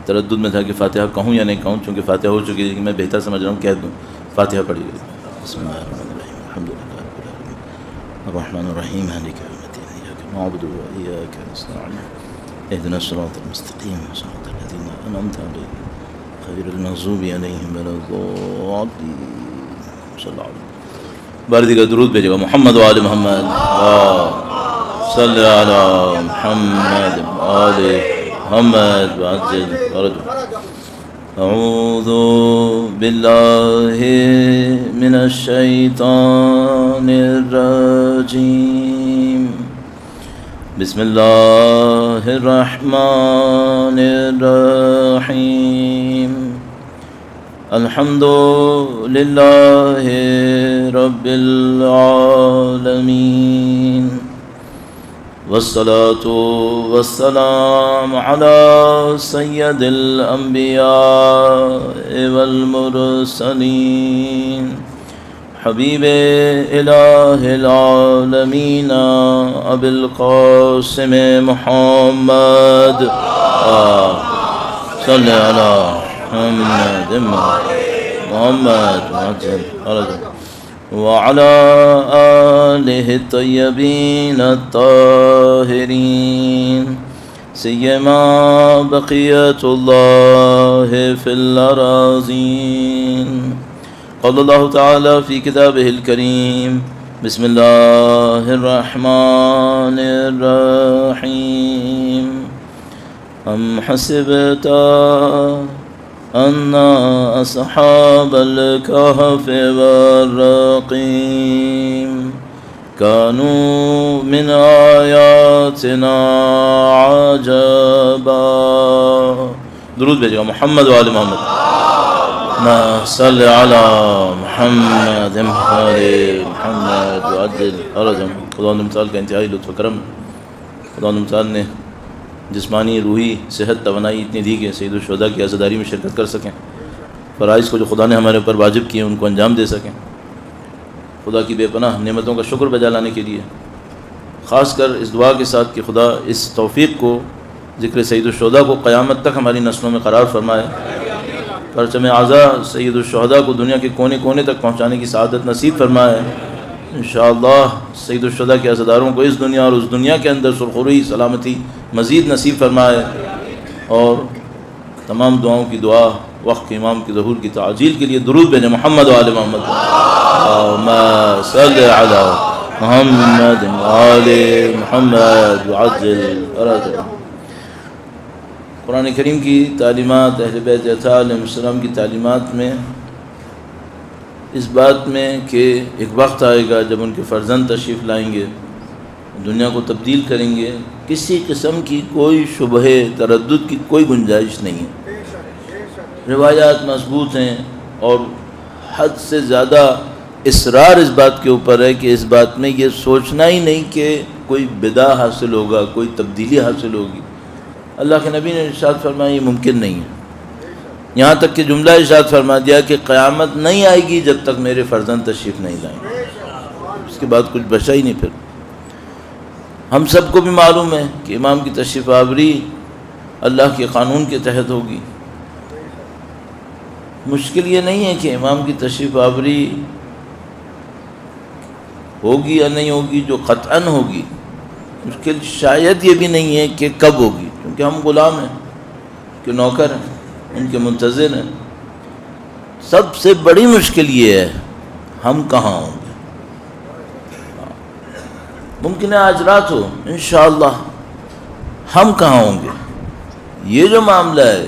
تردد میں تھا کہ فاتحہ کہوں یا نہیں کہوں، چونکہ فاتحہ ہو چکی ہے لیکن میں بہتر سمجھ رہا ہوں کہہ دوں. فاتحہ پڑھی گئی. بسم اللہ الرحمن الرحیم الحمد للہ رب العالمین الرحمن الرحیم مالک یوم الدین ایاک نعبد و ایاک نستعین اهدنا الصراط المستقیم صراط الذین انعمت علیہم غیر المغضوب علیہم ولا الضالین. صلی اللہ علیہ وسلم. بار دیگر درود بھیجے گا. محمد و آل محمد صلی علی محمد و آل محمد وعجل فرجہ. اعوذ باللہ من الشیطان الرجیم. بسم اللہ الرحمن الرحیم. الحمد للہ رب العالمین والصلاة والسلام على سید الانبیاء والمرسلین حبیب الہ العالمین ابی القاسم محمد صلی علی محمد وعلى آله الطيبين الطاهرين سيما بقية الله في الأراضين. قال الله تعالى في كتابه الكريم بسم الله الرحمن الرحيم. أم حسبت أن أصحاب الكهف والرقيم كانوا من آياتنا عجبا. درود بھیجے گا. محمد و آل محمد صلی علی محمد محمد وعجل فرجهم. خدا متعال کا انتہائی لطف و کرم. خدا متعال نے جسمانی روحی صحت توانائی اتنی دی کہ سید الشہداء کی عزاداری میں شرکت کر سکیں. فرائض کو جو خدا نے ہمارے اوپر واجب کیے ان کو انجام دے سکیں. خدا کی بے پناہ نعمتوں کا شکر بجا لانے کے لیے خاص کر اس دعا کے ساتھ کہ خدا اس توفیق کو ذکر سید الشہداء کو قیامت تک ہماری نسلوں میں قرار فرمائے. پرچم اعزا سید الشہداء کو دنیا کے کونے کونے تک پہنچانے کی سعادت نصیب فرمائے. انشاءاللہ سید الشہداء کے عزاداروں کو اس دنیا اور اس دنیا کے اندر سرخروئی سلامتی مزید نصیب فرمائے. اور تمام دعاؤں کی دعا وقت کے امام کی ظہور کی تعجیل کے لیے درود بھیجیں. محمد و آل محمد اللہم صلی علی محمد و آل محمد وعجل فرجہ. قرآن کریم کی تعلیمات اہل بیت اطہار علیہ السلام کی تعلیمات میں اس بات میں کہ ایک وقت آئے گا جب ان کے فرزند تشریف لائیں گے، دنیا کو تبدیل کریں گے، کسی قسم کی کوئی شبہ تردد کی کوئی گنجائش نہیں ہے. روایات مضبوط ہیں اور حد سے زیادہ اصرار اس بات کے اوپر ہے کہ اس بات میں یہ سوچنا ہی نہیں کہ کوئی بدعہ حاصل ہوگا، کوئی تبدیلی حاصل ہوگی. اللہ کے نبی نے ارشاد فرمایا یہ ممکن نہیں ہے. یہاں تک کہ جملہ ارشاد فرما دیا کہ قیامت نہیں آئے گی جب تک میرے فرزند تشریف نہیں لائیں. اس کے بعد کچھ بچا ہی نہیں. پھر ہم سب کو بھی معلوم ہے کہ امام کی تشریف آوری اللہ کے قانون کے تحت ہوگی. مشکل یہ نہیں ہے کہ امام کی تشریف آوری ہوگی یا نہیں ہوگی، جو قطعاً ہوگی. مشکل شاید یہ بھی نہیں ہے کہ کب ہوگی، کیونکہ ہم غلام ہیں کہ نوکر ہیں، ان کے منتظر ہیں. سب سے بڑی مشکل یہ ہے ہم کہاں ہوں گے. ممکن ہے آج رات ہو انشاءاللہ، ہم کہاں ہوں گے. یہ جو معاملہ ہے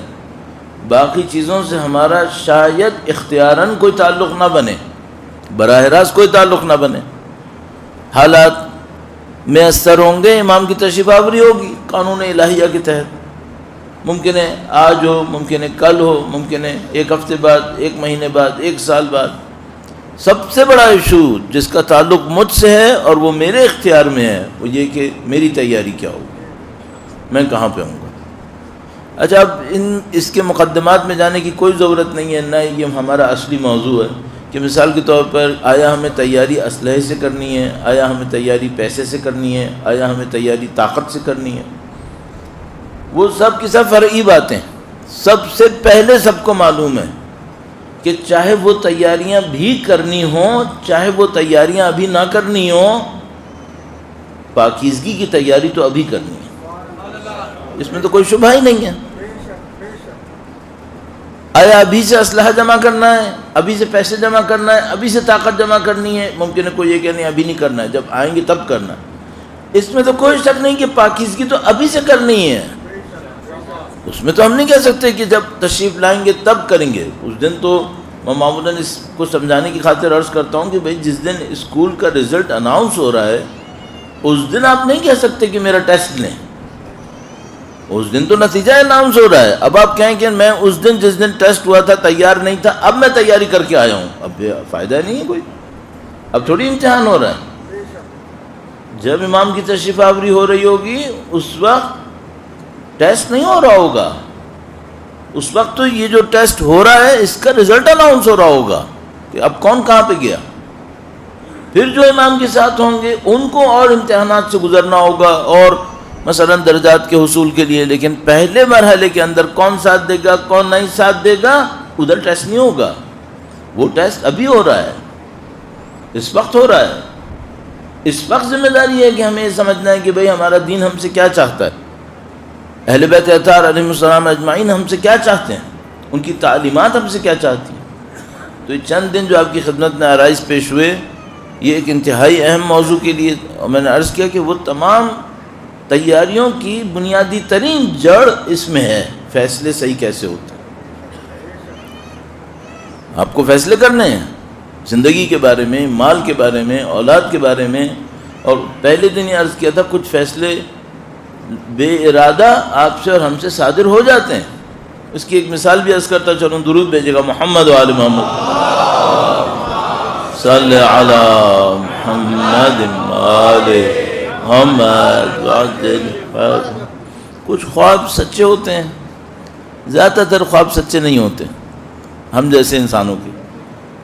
باقی چیزوں سے ہمارا شاید اختیاراً کوئی تعلق نہ بنے، براہ راست کوئی تعلق نہ بنے. حالات میسر ہوں گے، امام کی تشریف آوری ہوگی قانون الہیہ کے تحت. ممکن ہے آج ہو، ممکن ہے کل ہو، ممکن ہے ایک ہفتے بعد، ایک مہینے بعد، ایک سال بعد. سب سے بڑا ایشو جس کا تعلق مجھ سے ہے اور وہ میرے اختیار میں ہے وہ یہ کہ میری تیاری کیا ہوگی، میں کہاں پہ ہوں گا. اچھا، اب اس کے مقدمات میں جانے کی کوئی ضرورت نہیں ہے، نہ یہ ہمارا اصلی موضوع ہے کہ مثال کے طور پر آیا ہمیں تیاری اسلحے سے کرنی ہے، آیا ہمیں تیاری پیسے سے کرنی ہے، آیا ہمیں تیاری طاقت سے کرنی ہے. وہ سب کی سب فرعی باتیں، سب سے پہلے سب کو معلوم ہے کہ چاہے وہ تیاریاں بھی کرنی ہوں، چاہے وہ تیاریاں ابھی نہ کرنی ہوں، پاکیزگی کی تیاری تو ابھی کرنی ہے، اس میں تو کوئی شبہ ہی نہیں ہے۔ آیا ابھی سے اسلحہ جمع کرنا ہے، ابھی سے پیسے جمع کرنا ہے، ابھی سے طاقت جمع کرنی ہے؟ ممکن ہے کوئی یہ کہ نہیں ابھی نہیں کرنا ہے، جب آئیں گے تب کرنا ہے۔ اس میں تو کوئی شک نہیں کہ پاکیزگی تو ابھی سے کرنی ہے، اس میں تو ہم نہیں کہہ سکتے کہ جب تشریف لائیں گے تب کریں گے۔ اس دن تو میں معمولاً اس کو سمجھانے کی خاطر عرض کرتا ہوں کہ بھئی جس دن اسکول کا رزلٹ اناؤنس ہو رہا ہے اس دن آپ نہیں کہہ سکتے کہ میرا ٹیسٹ لیں، اس دن تو نتیجہ اناؤنس ہو رہا ہے۔ اب آپ کہیں کہ میں اس دن جس دن ٹیسٹ ہوا تھا تیار نہیں تھا، اب میں تیاری کر کے آیا ہوں، اب فائدہ نہیں ہے کوئی، اب تھوڑی امتحان ہو رہا ہے۔ جب امام کی تشریف آوری ہو رہی ہوگی اس وقت ٹیسٹ نہیں ہو رہا ہوگا، اس وقت تو یہ جو ٹیسٹ ہو رہا ہے اس کا رزلٹ اناؤنس ہو رہا ہوگا کہ اب کون کہاں پہ گیا۔ پھر جو امام کے ساتھ ہوں گے ان کو اور امتحانات سے گزرنا ہوگا اور مثلا درجات کے حصول کے لیے، لیکن پہلے مرحلے کے اندر کون ساتھ دے گا کون نہیں ساتھ دے گا ادھر ٹیسٹ نہیں ہوگا، وہ ٹیسٹ ابھی ہو رہا ہے، اس وقت ہو رہا ہے۔ اس وقت ذمہ داری ہے کہ ہمیں یہ سمجھنا ہے کہ بھئی ہمارا دین ہم سے کیا چاہتا ہے، اہل بیت اطہار علیہ السلام اجمعین ہم سے کیا چاہتے ہیں، ان کی تعلیمات ہم سے کیا چاہتی ہیں۔ تو یہ چند دن جو آپ کی خدمت میں آرائز پیش ہوئے، یہ ایک انتہائی اہم موضوع کے لیے، اور میں نے عرض کیا کہ وہ تمام تیاریوں کی بنیادی ترین جڑ اس میں ہے، فیصلے صحیح کیسے ہوتے ہیں۔ آپ کو فیصلے کرنے ہیں زندگی کے بارے میں، مال کے بارے میں، اولاد کے بارے میں، اور پہلے دن یہ عرض کیا تھا کچھ فیصلے بے ارادہ آپ سے اور ہم سے صادر ہو جاتے ہیں۔ اس کی ایک مثال بھی عرض کرتا چلوں، درود بھیجے گا محمد و آل محمد صلی علی محمد آل محمد وعجل۔ کچھ خواب سچے ہوتے ہیں، زیادہ تر خواب سچے نہیں ہوتے ہم جیسے انسانوں کے،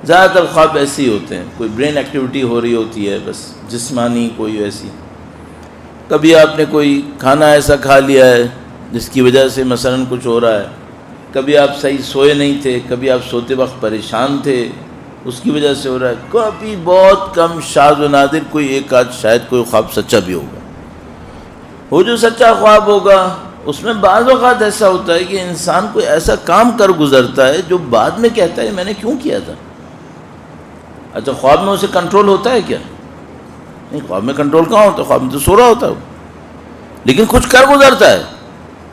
زیادہ تر خواب ایسے ہی ہوتے ہیں، کوئی برین ایکٹیویٹی ہو رہی ہوتی ہے بس جسمانی کوئی ایسی، کبھی آپ نے کوئی کھانا ایسا کھا لیا ہے جس کی وجہ سے مثلا کچھ ہو رہا ہے، کبھی آپ صحیح سوئے نہیں تھے، کبھی آپ سوتے وقت پریشان تھے اس کی وجہ سے ہو رہا ہے، کبھی بہت کم شاذ و نادر کوئی ایک آدھ شاید کوئی خواب سچا بھی ہوگا۔ وہ جو سچا خواب ہوگا اس میں بعض اوقات ایسا ہوتا ہے کہ انسان کوئی ایسا کام کر گزرتا ہے جو بعد میں کہتا ہے میں نے کیوں کیا تھا۔ اچھا خواب میں اسے کنٹرول ہوتا ہے کیا؟ نہیں، خواب میں کنٹرول کہاں ہوتا ہے، خواب میں تو سو رہا ہوتا ہے، لیکن کچھ کر گزرتا ہے۔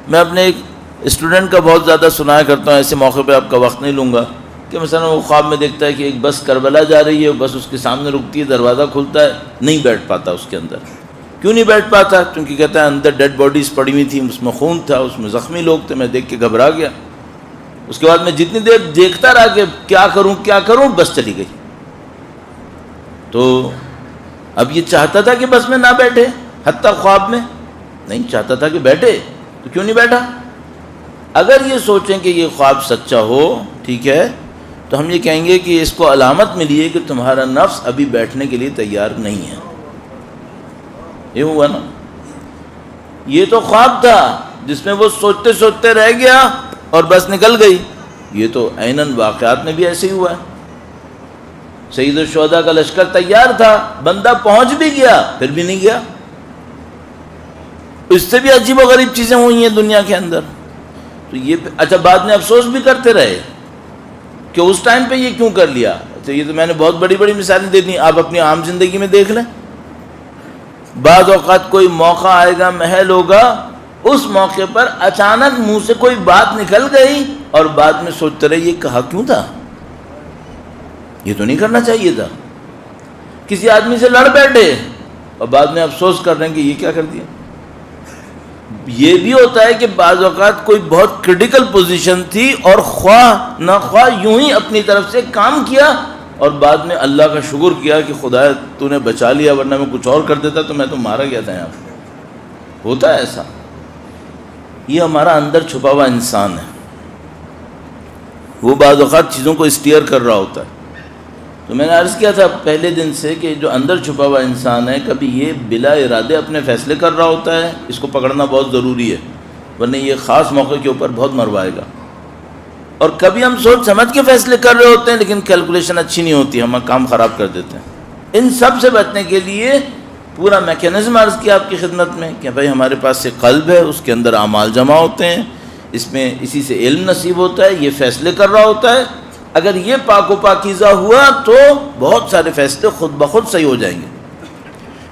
میں اپنے ایک اسٹوڈنٹ کا بہت زیادہ سنایا کرتا ہوں، ایسے موقع پہ آپ کا وقت نہیں لوں گا، کہ مثلا وہ خواب میں دیکھتا ہے کہ ایک بس کربلا جا رہی ہے، بس اس کے سامنے رکتی ہے، دروازہ کھلتا ہے، نہیں بیٹھ پاتا اس کے اندر۔ کیوں نہیں بیٹھ پاتا؟ کیونکہ کہتا ہے اندر ڈیڈ باڈیز پڑی ہوئی تھیں، اس میں خون تھا، اس میں زخمی لوگ تھے، میں دیکھ کے گھبرا گیا۔ اس کے بعد میں جتنی دیر دیکھتا رہا کہ کیا کروں بس چلی گئی۔ تو اب یہ چاہتا تھا کہ بس میں نہ بیٹھے، حتیٰ خواب میں نہیں چاہتا تھا کہ بیٹھے، تو کیوں نہیں بیٹھا؟ اگر یہ سوچیں کہ یہ خواب سچا ہو، ٹھیک ہے، تو ہم یہ کہیں گے کہ اس کو علامت ملی ہے کہ تمہارا نفس ابھی بیٹھنے کے لیے تیار نہیں ہے۔ یہ ہوا نا، یہ تو خواب تھا جس میں وہ سوچتے سوچتے رہ گیا اور بس نکل گئی۔ یہ تو عیناً واقعات میں بھی ایسے ہی ہوا ہے۔ سید الشہداء کا لشکر تیار تھا، بندہ پہنچ بھی گیا پھر بھی نہیں گیا۔ اس سے بھی عجیب و غریب چیزیں ہوئی ہیں دنیا کے اندر۔ تو یہ اچھا بعد میں افسوس بھی کرتے رہے کہ اس ٹائم پہ یہ کیوں کر لیا۔ تو یہ تو میں نے بہت بڑی بڑی مثالیں دے دی، آپ اپنی عام زندگی میں دیکھ لیں۔ بعض اوقات کوئی موقع آئے گا، محل ہوگا، اس موقع پر اچانک منہ سے کوئی بات نکل گئی اور بعد میں سوچتے رہے یہ کہا کیوں تھا، یہ تو نہیں کرنا چاہیے تھا۔ کسی آدمی سے لڑ بیٹھے اور بعد میں افسوس کر رہے ہیں کہ یہ کیا کر دیا۔ یہ بھی ہوتا ہے کہ بعض اوقات کوئی بہت کرٹیکل پوزیشن تھی اور خواہ نہ خواہ یوں ہی اپنی طرف سے کام کیا اور بعد میں اللہ کا شکر کیا کہ خدا تو نے بچا لیا، ورنہ میں کچھ اور کر دیتا تو میں تو مارا گیا تھا۔ یہاں ہوتا ہے ایسا۔ یہ ہمارا اندر چھپا ہوا انسان ہے، وہ بعض اوقات چیزوں کو اسٹیئر کر رہا ہوتا ہے۔ تو میں نے عرض کیا تھا پہلے دن سے کہ جو اندر چھپا ہوا انسان ہے کبھی یہ بلا ارادے اپنے فیصلے کر رہا ہوتا ہے، اس کو پکڑنا بہت ضروری ہے، ورنہ یہ خاص موقع کے اوپر بہت مروائے گا۔ اور کبھی ہم سوچ سمجھ کے فیصلے کر رہے ہوتے ہیں لیکن کیلکولیشن اچھی نہیں ہوتی، ہم کام خراب کر دیتے ہیں۔ ان سب سے بچنے کے لیے پورا میکینزم عرض کیا آپ کی خدمت میں کہ بھائی ہمارے پاس ایک قلب ہے، اس کے اندر اعمال جمع ہوتے ہیں، اس میں اسی سے علم نصیب ہوتا ہے، یہ فیصلے کر رہا ہوتا ہے۔ اگر یہ پاک و پاکیزہ ہوا تو بہت سارے فیصلے خود بخود صحیح ہو جائیں گے۔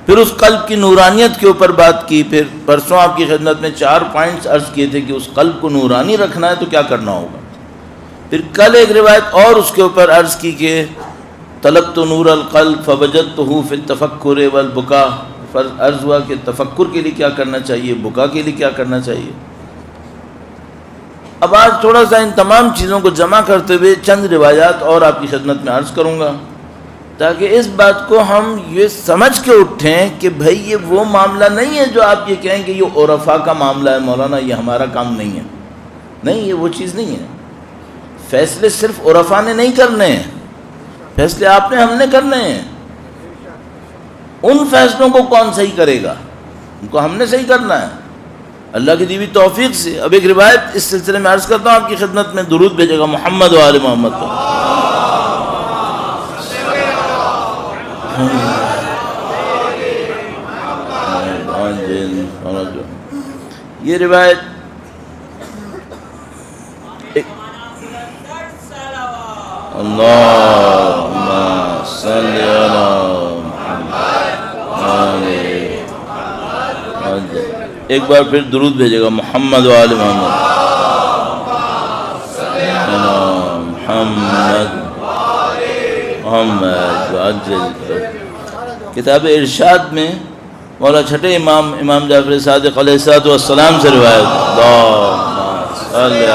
پھر اس قلب کی نورانیت کے اوپر بات کی، پھر پرسوں آپ کی خدمت میں 4 پوائنٹس عرض کیے تھے کہ اس قلب کو نورانی رکھنا ہے تو کیا کرنا ہوگا۔ پھر کل ایک روایت اور اس کے اوپر عرض کی کہ طلبت نور القلب فوجدتہ فی التفکر والبکا، عرض ہوا کہ تفکر کے لیے کیا کرنا چاہیے، بکا کے لیے کیا کرنا چاہیے۔ اب آج تھوڑا سا ان تمام چیزوں کو جمع کرتے ہوئے چند روایات اور آپ کی خدمت میں عرض کروں گا تاکہ اس بات کو ہم یہ سمجھ کے اٹھیں کہ بھائی یہ وہ معاملہ نہیں ہے جو آپ یہ کہیں کہ یہ عرفاء کا معاملہ ہے مولانا، یہ ہمارا کام نہیں ہے۔ نہیں، یہ وہ چیز نہیں ہے۔ فیصلے صرف عرفاء نے نہیں کرنے ہیں، فیصلے آپ نے، ہم نے کرنے ہیں۔ ان فیصلوں کو کون صحیح کرے گا؟ ان کو ہم نے صحیح کرنا ہے اللہ کی دی ہوئی توفیق سے۔ اب ایک روایت اس سلسلے میں عرض کرتا ہوں آپ کی خدمت میں، درود بھیجے گا محمد و آل محمد پر۔ یہ روایت اللہم صلی علی محمد، ایک بار پھر درود بھیجے گا محمد و آل محمد، محمد محمد وعجل۔ کتاب ارشاد میں مولا چھٹے امام جعفر صادق علیہ السلام سے روایت، اللہم صلی علی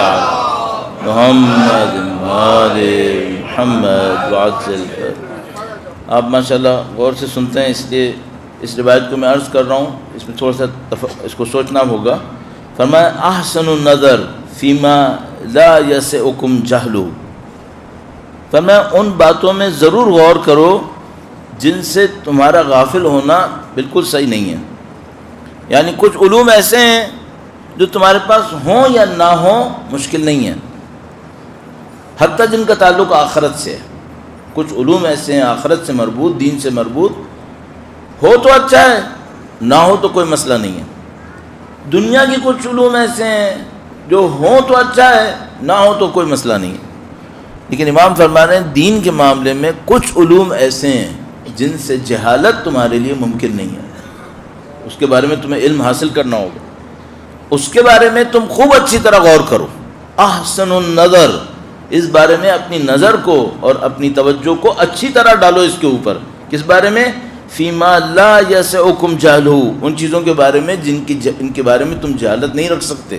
محمد آل محمد وعجل۔ آپ ماشاءاللہ غور سے سنتے ہیں، اس لیے اس روایت کو میں عرض کر رہا ہوں، اس میں تھوڑا سا اس کو سوچنا ہوگا۔ فرمایا احسن النظر فیما لا یسعکم جہل، فرمایا ان باتوں میں ضرور غور کرو جن سے تمہارا غافل ہونا بالکل صحیح نہیں ہے۔ یعنی کچھ علوم ایسے ہیں جو تمہارے پاس ہوں یا نہ ہوں مشکل نہیں ہے، حتیٰ جن کا تعلق آخرت سے ہے۔ کچھ علوم ایسے ہیں آخرت سے مربوط، دین سے مربوط، ہو تو اچھا ہے، نہ ہو تو کوئی مسئلہ نہیں ہے۔ دنیا کی کچھ علوم ایسے ہیں جو ہوں تو اچھا ہے، نہ ہو تو کوئی مسئلہ نہیں ہے۔ لیکن امام فرما رہے ہیں دین کے معاملے میں کچھ علوم ایسے ہیں جن سے جہالت تمہارے لیے ممکن نہیں ہے، اس کے بارے میں تمہیں علم حاصل کرنا ہوگا، اس کے بارے میں تم خوب اچھی طرح غور کرو۔ احسن النظر، اس بارے میں اپنی نظر کو اور اپنی توجہ کو اچھی طرح ڈالو اس کے اوپر۔ کس بارے میں؟ فیما لا یسعکم جہلہ، ان چیزوں کے بارے میں ان کے بارے میں تم جہالت نہیں رکھ سکتے،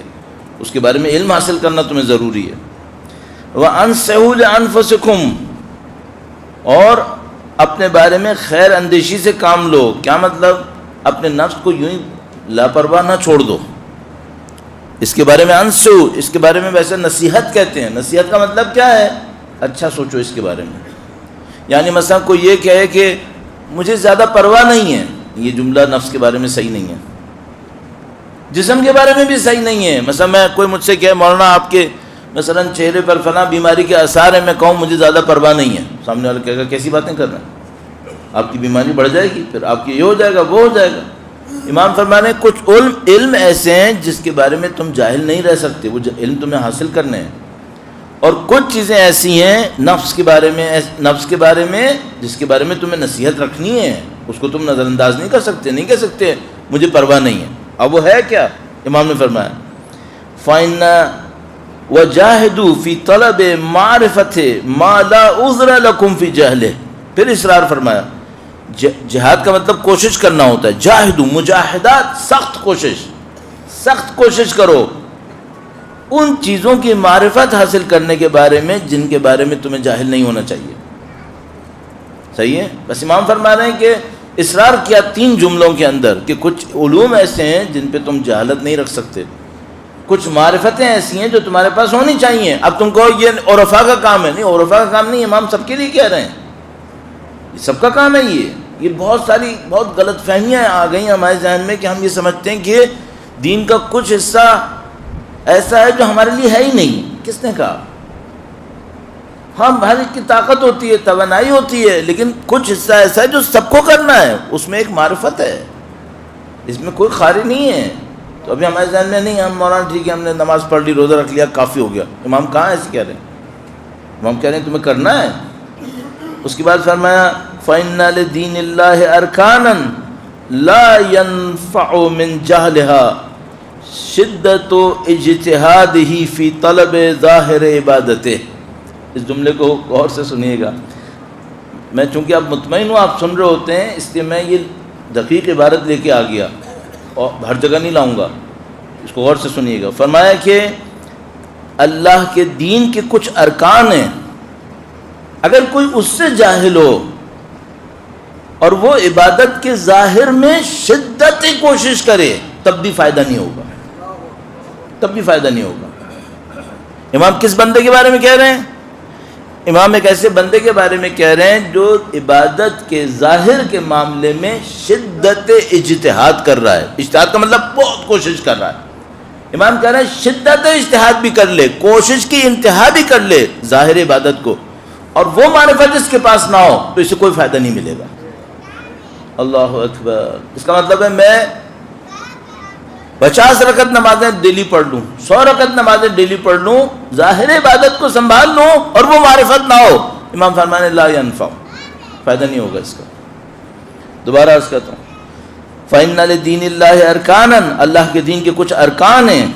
اس کے بارے میں علم حاصل کرنا تمہیں ضروری ہے۔ وَأَنْصِحُوا لِأَنفُسِكُمْ، اور اپنے بارے میں خیر اندیشی سے کام لو۔ کیا مطلب؟ اپنے نفس کو یوں ہی لاپرواہ نہ چھوڑ دو، اس کے بارے میں انصحوا، اس کے بارے میں ویسے نصیحت کہتے ہیں۔ نصیحت کا مطلب کیا ہے؟ اچھا سوچو اس کے بارے میں۔ یعنی مثلا کوئی یہ کہے کہ مجھے زیادہ پرواہ نہیں ہے، یہ جملہ نفس کے بارے میں صحیح نہیں ہے، جسم کے بارے میں بھی صحیح نہیں ہے۔ مثلا میں کوئی مجھ سے کہے مولانا آپ کے مثلا چہرے پر فلاں بیماری کے آثار ہیں، میں کہوں مجھے زیادہ پرواہ نہیں ہے، سامنے والا کہے گا کیسی باتیں کر رہے ہیں، آپ کی بیماری بڑھ جائے گی، پھر آپ کی یہ ہو جائے گا وہ ہو جائے گا۔ امام فرمانے کچھ علم ایسے ہیں جس کے بارے میں تم جاہل نہیں رہ سکتے، وہ علم تمہیں حاصل کرنے ہیں، اور کچھ چیزیں ایسی ہیں نفس کے بارے میں جس کے بارے میں تمہیں نصیحت رکھنی ہے، اس کو تم نظر انداز نہیں کر سکتے، نہیں کہہ سکتے مجھے پرواہ نہیں ہے۔ اب وہ ہے کیا؟ امام نے فرمایا فَإِنَّ وَجَاهِدُوا فِي طَلَبِ مَعْرِفَةِ مَا لَا عُذْرَ لَكُمْ فِي جَهْلِهِ، پھر اصرار فرمایا جہاد کا مطلب کوشش کرنا ہوتا ہے، جاہدو مجاہدات، سخت کوشش کرو ان چیزوں کی معرفت حاصل کرنے کے بارے میں جن کے بارے میں تمہیں جاہل نہیں ہونا چاہیے۔ صحیح ہے؟ بس امام فرما رہے ہیں کہ اصرار کیا 3 جملوں کے اندر کہ کچھ علوم ایسے ہیں جن پہ تم جہالت نہیں رکھ سکتے، کچھ معرفتیں ایسی ہیں جو تمہارے پاس ہونی چاہیے۔ اب تم کہو یہ عرفاء کا کام ہے، نہیں، عرفاء کا کام نہیں، امام سب کے لیے کہہ رہے ہیں، یہ سب کا کام ہے۔ یہ بہت غلط فہمیاں آ گئی ہمارے ذہن میں کہ ہم یہ سمجھتے ہیں کہ دین کا کچھ حصہ ایسا ہے جو ہمارے لیے ہے ہی نہیں۔ کس نے کہا؟ ہاں ہر ایک کی طاقت ہوتی ہے، توانائی ہوتی ہے، لیکن کچھ حصہ ایسا ہے جو سب کو کرنا ہے، اس میں ایک معرفت ہے، اس میں کوئی خاری نہیں ہے۔ تو ابھی ہمارے ذہن میں نہیں، ہم مولانا ٹھیک ہے ہم نے نماز پڑھ لی، روزہ رکھ لیا، کافی ہو گیا۔ امام کہاں ایسے کہہ رہے ہیں؟ امام کہہ رہے ہیں تمہیں کرنا ہے۔ اس کے بعد فرمایا فَإِنَّ لِدِينِ اللَّهِ أَرْكَانًا لَا يَنْفَعُ مِنْ جَهْلِهَا شِدَّةُ اجتہادِهِ فِي طَلَبِ ظَاہِرِ عبادتِهِ۔ اس جملے کو غور سے سنیے گا، میں چونکہ آپ مطمئن ہوں آپ سن رہے ہوتے ہیں، اس لیے میں یہ دقیق عبارت لے کے آ گیا اور ہر جگہ نہیں لاؤں گا، اس کو غور سے سنیے گا۔ فرمایا کہ اللہ کے دین کے کچھ ارکان ہیں، اگر کوئی اس سے جاہل ہو اور وہ عبادت کے ظاہر میں شدت کوشش کرے تب بھی فائدہ نہیں ہوگا، تب بھی فائدہ نہیں ہوگا۔ امام کس بندے کے بارے میں کہہ رہے ہیں؟ امام ایک ایسے بندے کے بارے میں کہہ رہے ہیں جو عبادت کے ظاہر کے معاملے میں شدت اجتہاد کر رہا ہے۔ اجتہاد کا مطلب بہت کوشش کر رہا ہے۔ امام کہہ رہے ہیں شدت اجتہاد بھی کر لے، کوشش کی انتہا بھی کر لے ظاہر عبادت کو، اور وہ معرفت جس کے پاس نہ ہو تو اسے کوئی فائدہ نہیں ملے گا۔ اللہ اکبر۔ اس کا مطلب ہے میں 50 رکعت نمازیں ڈیلی پڑھ لوں، 100 رکعت نمازیں ڈیلی پڑھ لوں، ظاہر عبادت کو سنبھال لوں اور وہ معرفت نہ ہو، امام فرمانے لا ينفع، فائدہ نہیں ہوگا اس کا۔ دوبارہ عرض کرتا ہوں فَإِنَّ لِدِينِ اللَّهِ أَرْكَانًا، اللہ کے دین کے کچھ ارکان ہیں،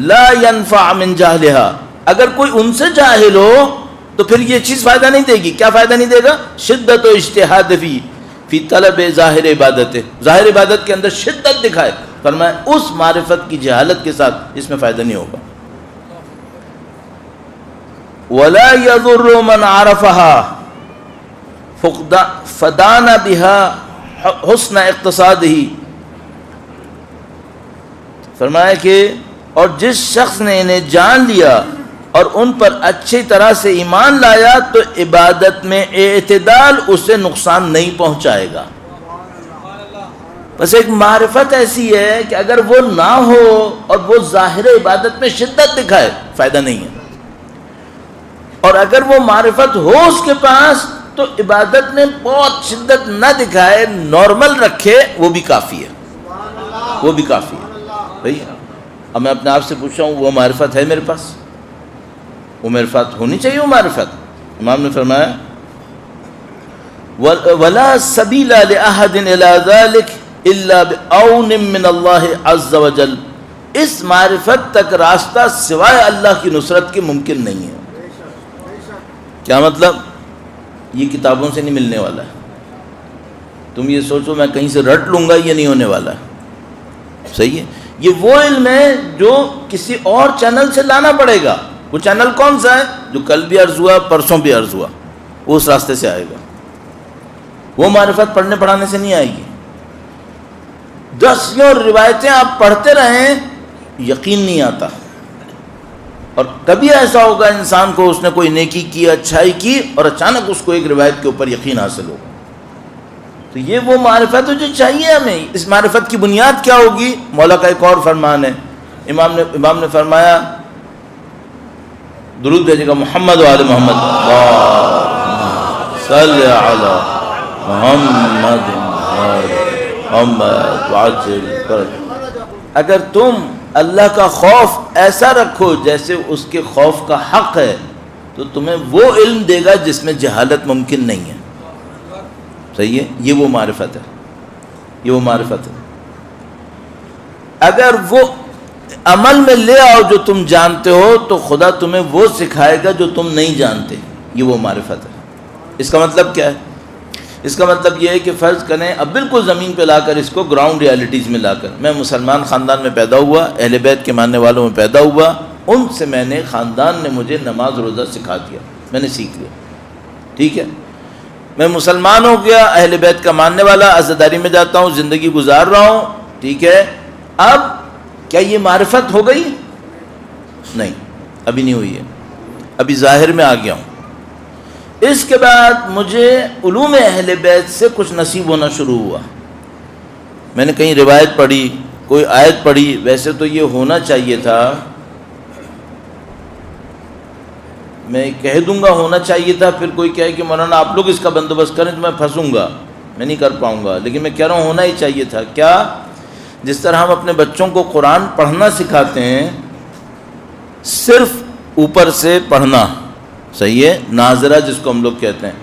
لا ينفع من جہلها، اگر کوئی ان سے جاہل ہو تو پھر یہ چیز فائدہ نہیں دے گی۔ کیا فائدہ نہیں دے گا؟ شدت و اجتہاد فی طلب ظاہر عبادت، ظاہر عبادت کے اندر شدت دکھائے، فرمایا اس معرفت کی جہالت کے ساتھ اس میں فائدہ نہیں ہوگا۔ وَلَا يَضُرُّ مَنْ عَرَفَهَا فَدَانَ بِهَا حُسْنَ اقتصادِهِ، فرمایا کہ اور جس شخص نے انہیں جان لیا اور ان پر اچھی طرح سے ایمان لایا تو عبادت میں اعتدال اسے نقصان نہیں پہنچائے گا۔ بس ایک معرفت ایسی ہے کہ اگر وہ نہ ہو اور وہ ظاہر عبادت میں شدت دکھائے فائدہ نہیں ہے، اور اگر وہ معرفت ہو اس کے پاس تو عبادت میں بہت شدت نہ دکھائے، نارمل رکھے، وہ بھی کافی ہے، وہ بھی کافی ہے۔ بھائی اب میں اپنے آپ سے پوچھ رہا ہوں وہ معرفت ہے میرے پاس؟ وہ معرفت ہونی چاہیے، وہ معرفت۔ امام نے فرمایا وَلَا سَبِيلَ لِأَحَدٍ إِلَىٰ ذَلِكَ إِلَّا بِعَوْنٍ مِّنَ اللَّهِ عَزَّ وَجَلَّ، اس معرفت تک راستہ سوائے اللہ کی نصرت کے ممکن نہیں ہے۔ کیا مطلب؟ یہ کتابوں سے نہیں ملنے والا ہے، تم یہ سوچو میں کہیں سے رٹ لوں گا، یہ نہیں ہونے والا ہے، صحیح ہے؟ یہ وہ علم ہے جو کسی اور چینل سے لانا پڑے گا۔ وہ چینل کون سا ہے؟ جو کل بھی عرض ہوا، پرسوں بھی عرض ہوا، وہ اس راستے سے آئے گا۔ وہ معرفت پڑھنے پڑھانے سے نہیں آئے گی۔ 10 روایتیں آپ پڑھتے رہیں یقین نہیں آتا، اور کبھی ایسا ہوگا انسان کو اس نے کوئی نیکی کی، اچھائی کی، اور اچانک اس کو ایک روایت کے اوپر یقین حاصل ہوگا۔ تو یہ وہ معرفت ہے جو چاہیے ہمیں۔ اس معرفت کی بنیاد کیا ہوگی؟ مولا کا ایک اور فرمان ہے، امام نے فرمایا درود بھیجے گا محمد و آل محمد، صلی علی محمد اگر تم اللہ کا خوف ایسا رکھو جیسے اس کے خوف کا حق ہے تو تمہیں وہ علم دے گا جس میں جہالت ممکن نہیں ہے۔ صحیح ہے؟ یہ وہ معرفت ہے، یہ وہ معرفت ہے۔ اگر وہ عمل میں لے آؤ جو تم جانتے ہو تو خدا تمہیں وہ سکھائے گا جو تم نہیں جانتے، یہ وہ معرفت ہے۔ اس کا مطلب کیا ہے؟ اس کا مطلب یہ ہے کہ فرض کریں اب بالکل زمین پہ لا کر اس کو گراؤنڈ ریالٹیز میں لا کر، میں مسلمان خاندان میں پیدا ہوا، اہل بیت کے ماننے والوں میں پیدا ہوا، ان سے میں نے، خاندان نے مجھے نماز روزہ سکھا دیا، میں نے سیکھ لیا، ٹھیک ہے؟ میں مسلمان ہو گیا، اہل بیت کا ماننے والا، عزاداری میں جاتا ہوں، زندگی گزار رہا ہوں، ٹھیک ہے؟ اب کیا یہ معرفت ہو گئی؟ نہیں، ابھی نہیں ہوئی ہے، ابھی ظاہر میں آ گیا ہوں۔ اس کے بعد مجھے علوم اہل بیت سے کچھ نصیب ہونا شروع ہوا، میں نے کہیں روایت پڑھی، کوئی آیت پڑھی، ویسے تو یہ ہونا چاہیے تھا میں کہہ دوں گا ہونا چاہیے تھا، پھر کوئی کہے کہ مولانا آپ لوگ اس کا بندوبست کریں تو میں پھنسوں گا، میں نہیں کر پاؤں گا، لیکن میں کہہ رہا ہوں ہونا ہی چاہیے تھا۔ کیا؟ جس طرح ہم اپنے بچوں کو قرآن پڑھنا سکھاتے ہیں، صرف اوپر سے پڑھنا، صحیح ہے، ناظرہ جس کو ہم لوگ کہتے ہیں،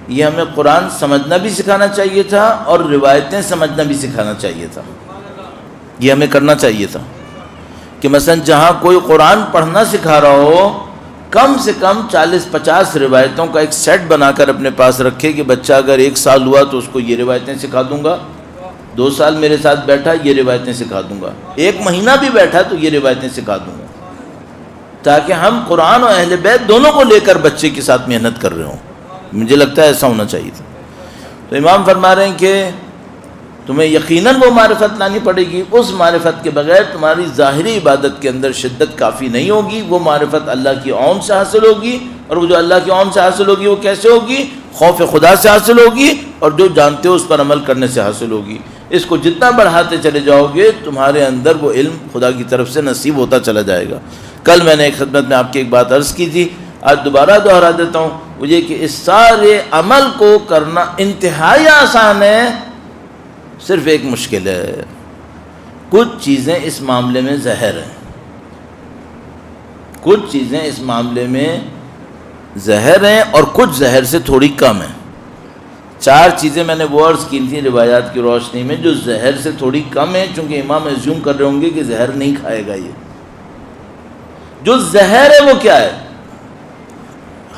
یہ ہمیں قرآن سمجھنا بھی سکھانا چاہیے تھا اور روایتیں سمجھنا بھی سکھانا چاہیے تھا۔ یہ ہمیں کرنا چاہیے تھا کہ مثلا جہاں کوئی قرآن پڑھنا سکھا رہا ہو، کم سے کم 40-50 روایتوں کا ایک سیٹ بنا کر اپنے پاس رکھے کہ بچہ اگر 1 سال ہوا تو اس کو یہ روایتیں سکھا دوں گا، 2 سال میرے ساتھ بیٹھا یہ روایتیں سکھا دوں گا، 1 مہینہ بھی بیٹھا تو یہ روایتیں سکھا دوں گا، تاکہ ہم قرآن اور اہل بیت دونوں کو لے کر بچے کے ساتھ محنت کر رہے ہوں۔ مجھے لگتا ہے ایسا ہونا چاہیے تھا۔ تو امام فرما رہے ہیں کہ تمہیں یقیناً وہ معرفت لانی پڑے گی، اس معرفت کے بغیر تمہاری ظاہری عبادت کے اندر شدت کافی نہیں ہوگی، وہ معرفت اللہ کی عون سے حاصل ہوگی، اور وہ جو اللہ کی عون سے حاصل ہوگی وہ کیسے ہوگی؟ خوف خدا سے حاصل ہوگی، اور جو جانتے ہو اس پر عمل کرنے سے حاصل ہوگی۔ اس کو جتنا بڑھاتے چلے جاؤ گے تمہارے اندر وہ علم خدا کی طرف سے نصیب ہوتا چلا جائے گا۔ کل میں نے ایک خدمت میں آپ کی ایک بات عرض کی تھی، آج دوبارہ دہرا دیتا ہوں، وہ یہ کہ اس سارے عمل کو کرنا انتہائی آسان ہے، صرف ایک مشکل ہے، کچھ چیزیں اس معاملے میں زہر ہیں، کچھ چیزیں اس معاملے میں زہر ہیں اور کچھ زہر سے تھوڑی کم ہیں۔ 4 چیزیں میں نے وہ عرض کی تھیں روایات کی روشنی میں جو زہر سے تھوڑی کم ہیں، چونکہ امام ایزیوم کر رہے ہوں گے کہ زہر نہیں کھائے گا۔ یہ جو زہر ہے وہ کیا ہے؟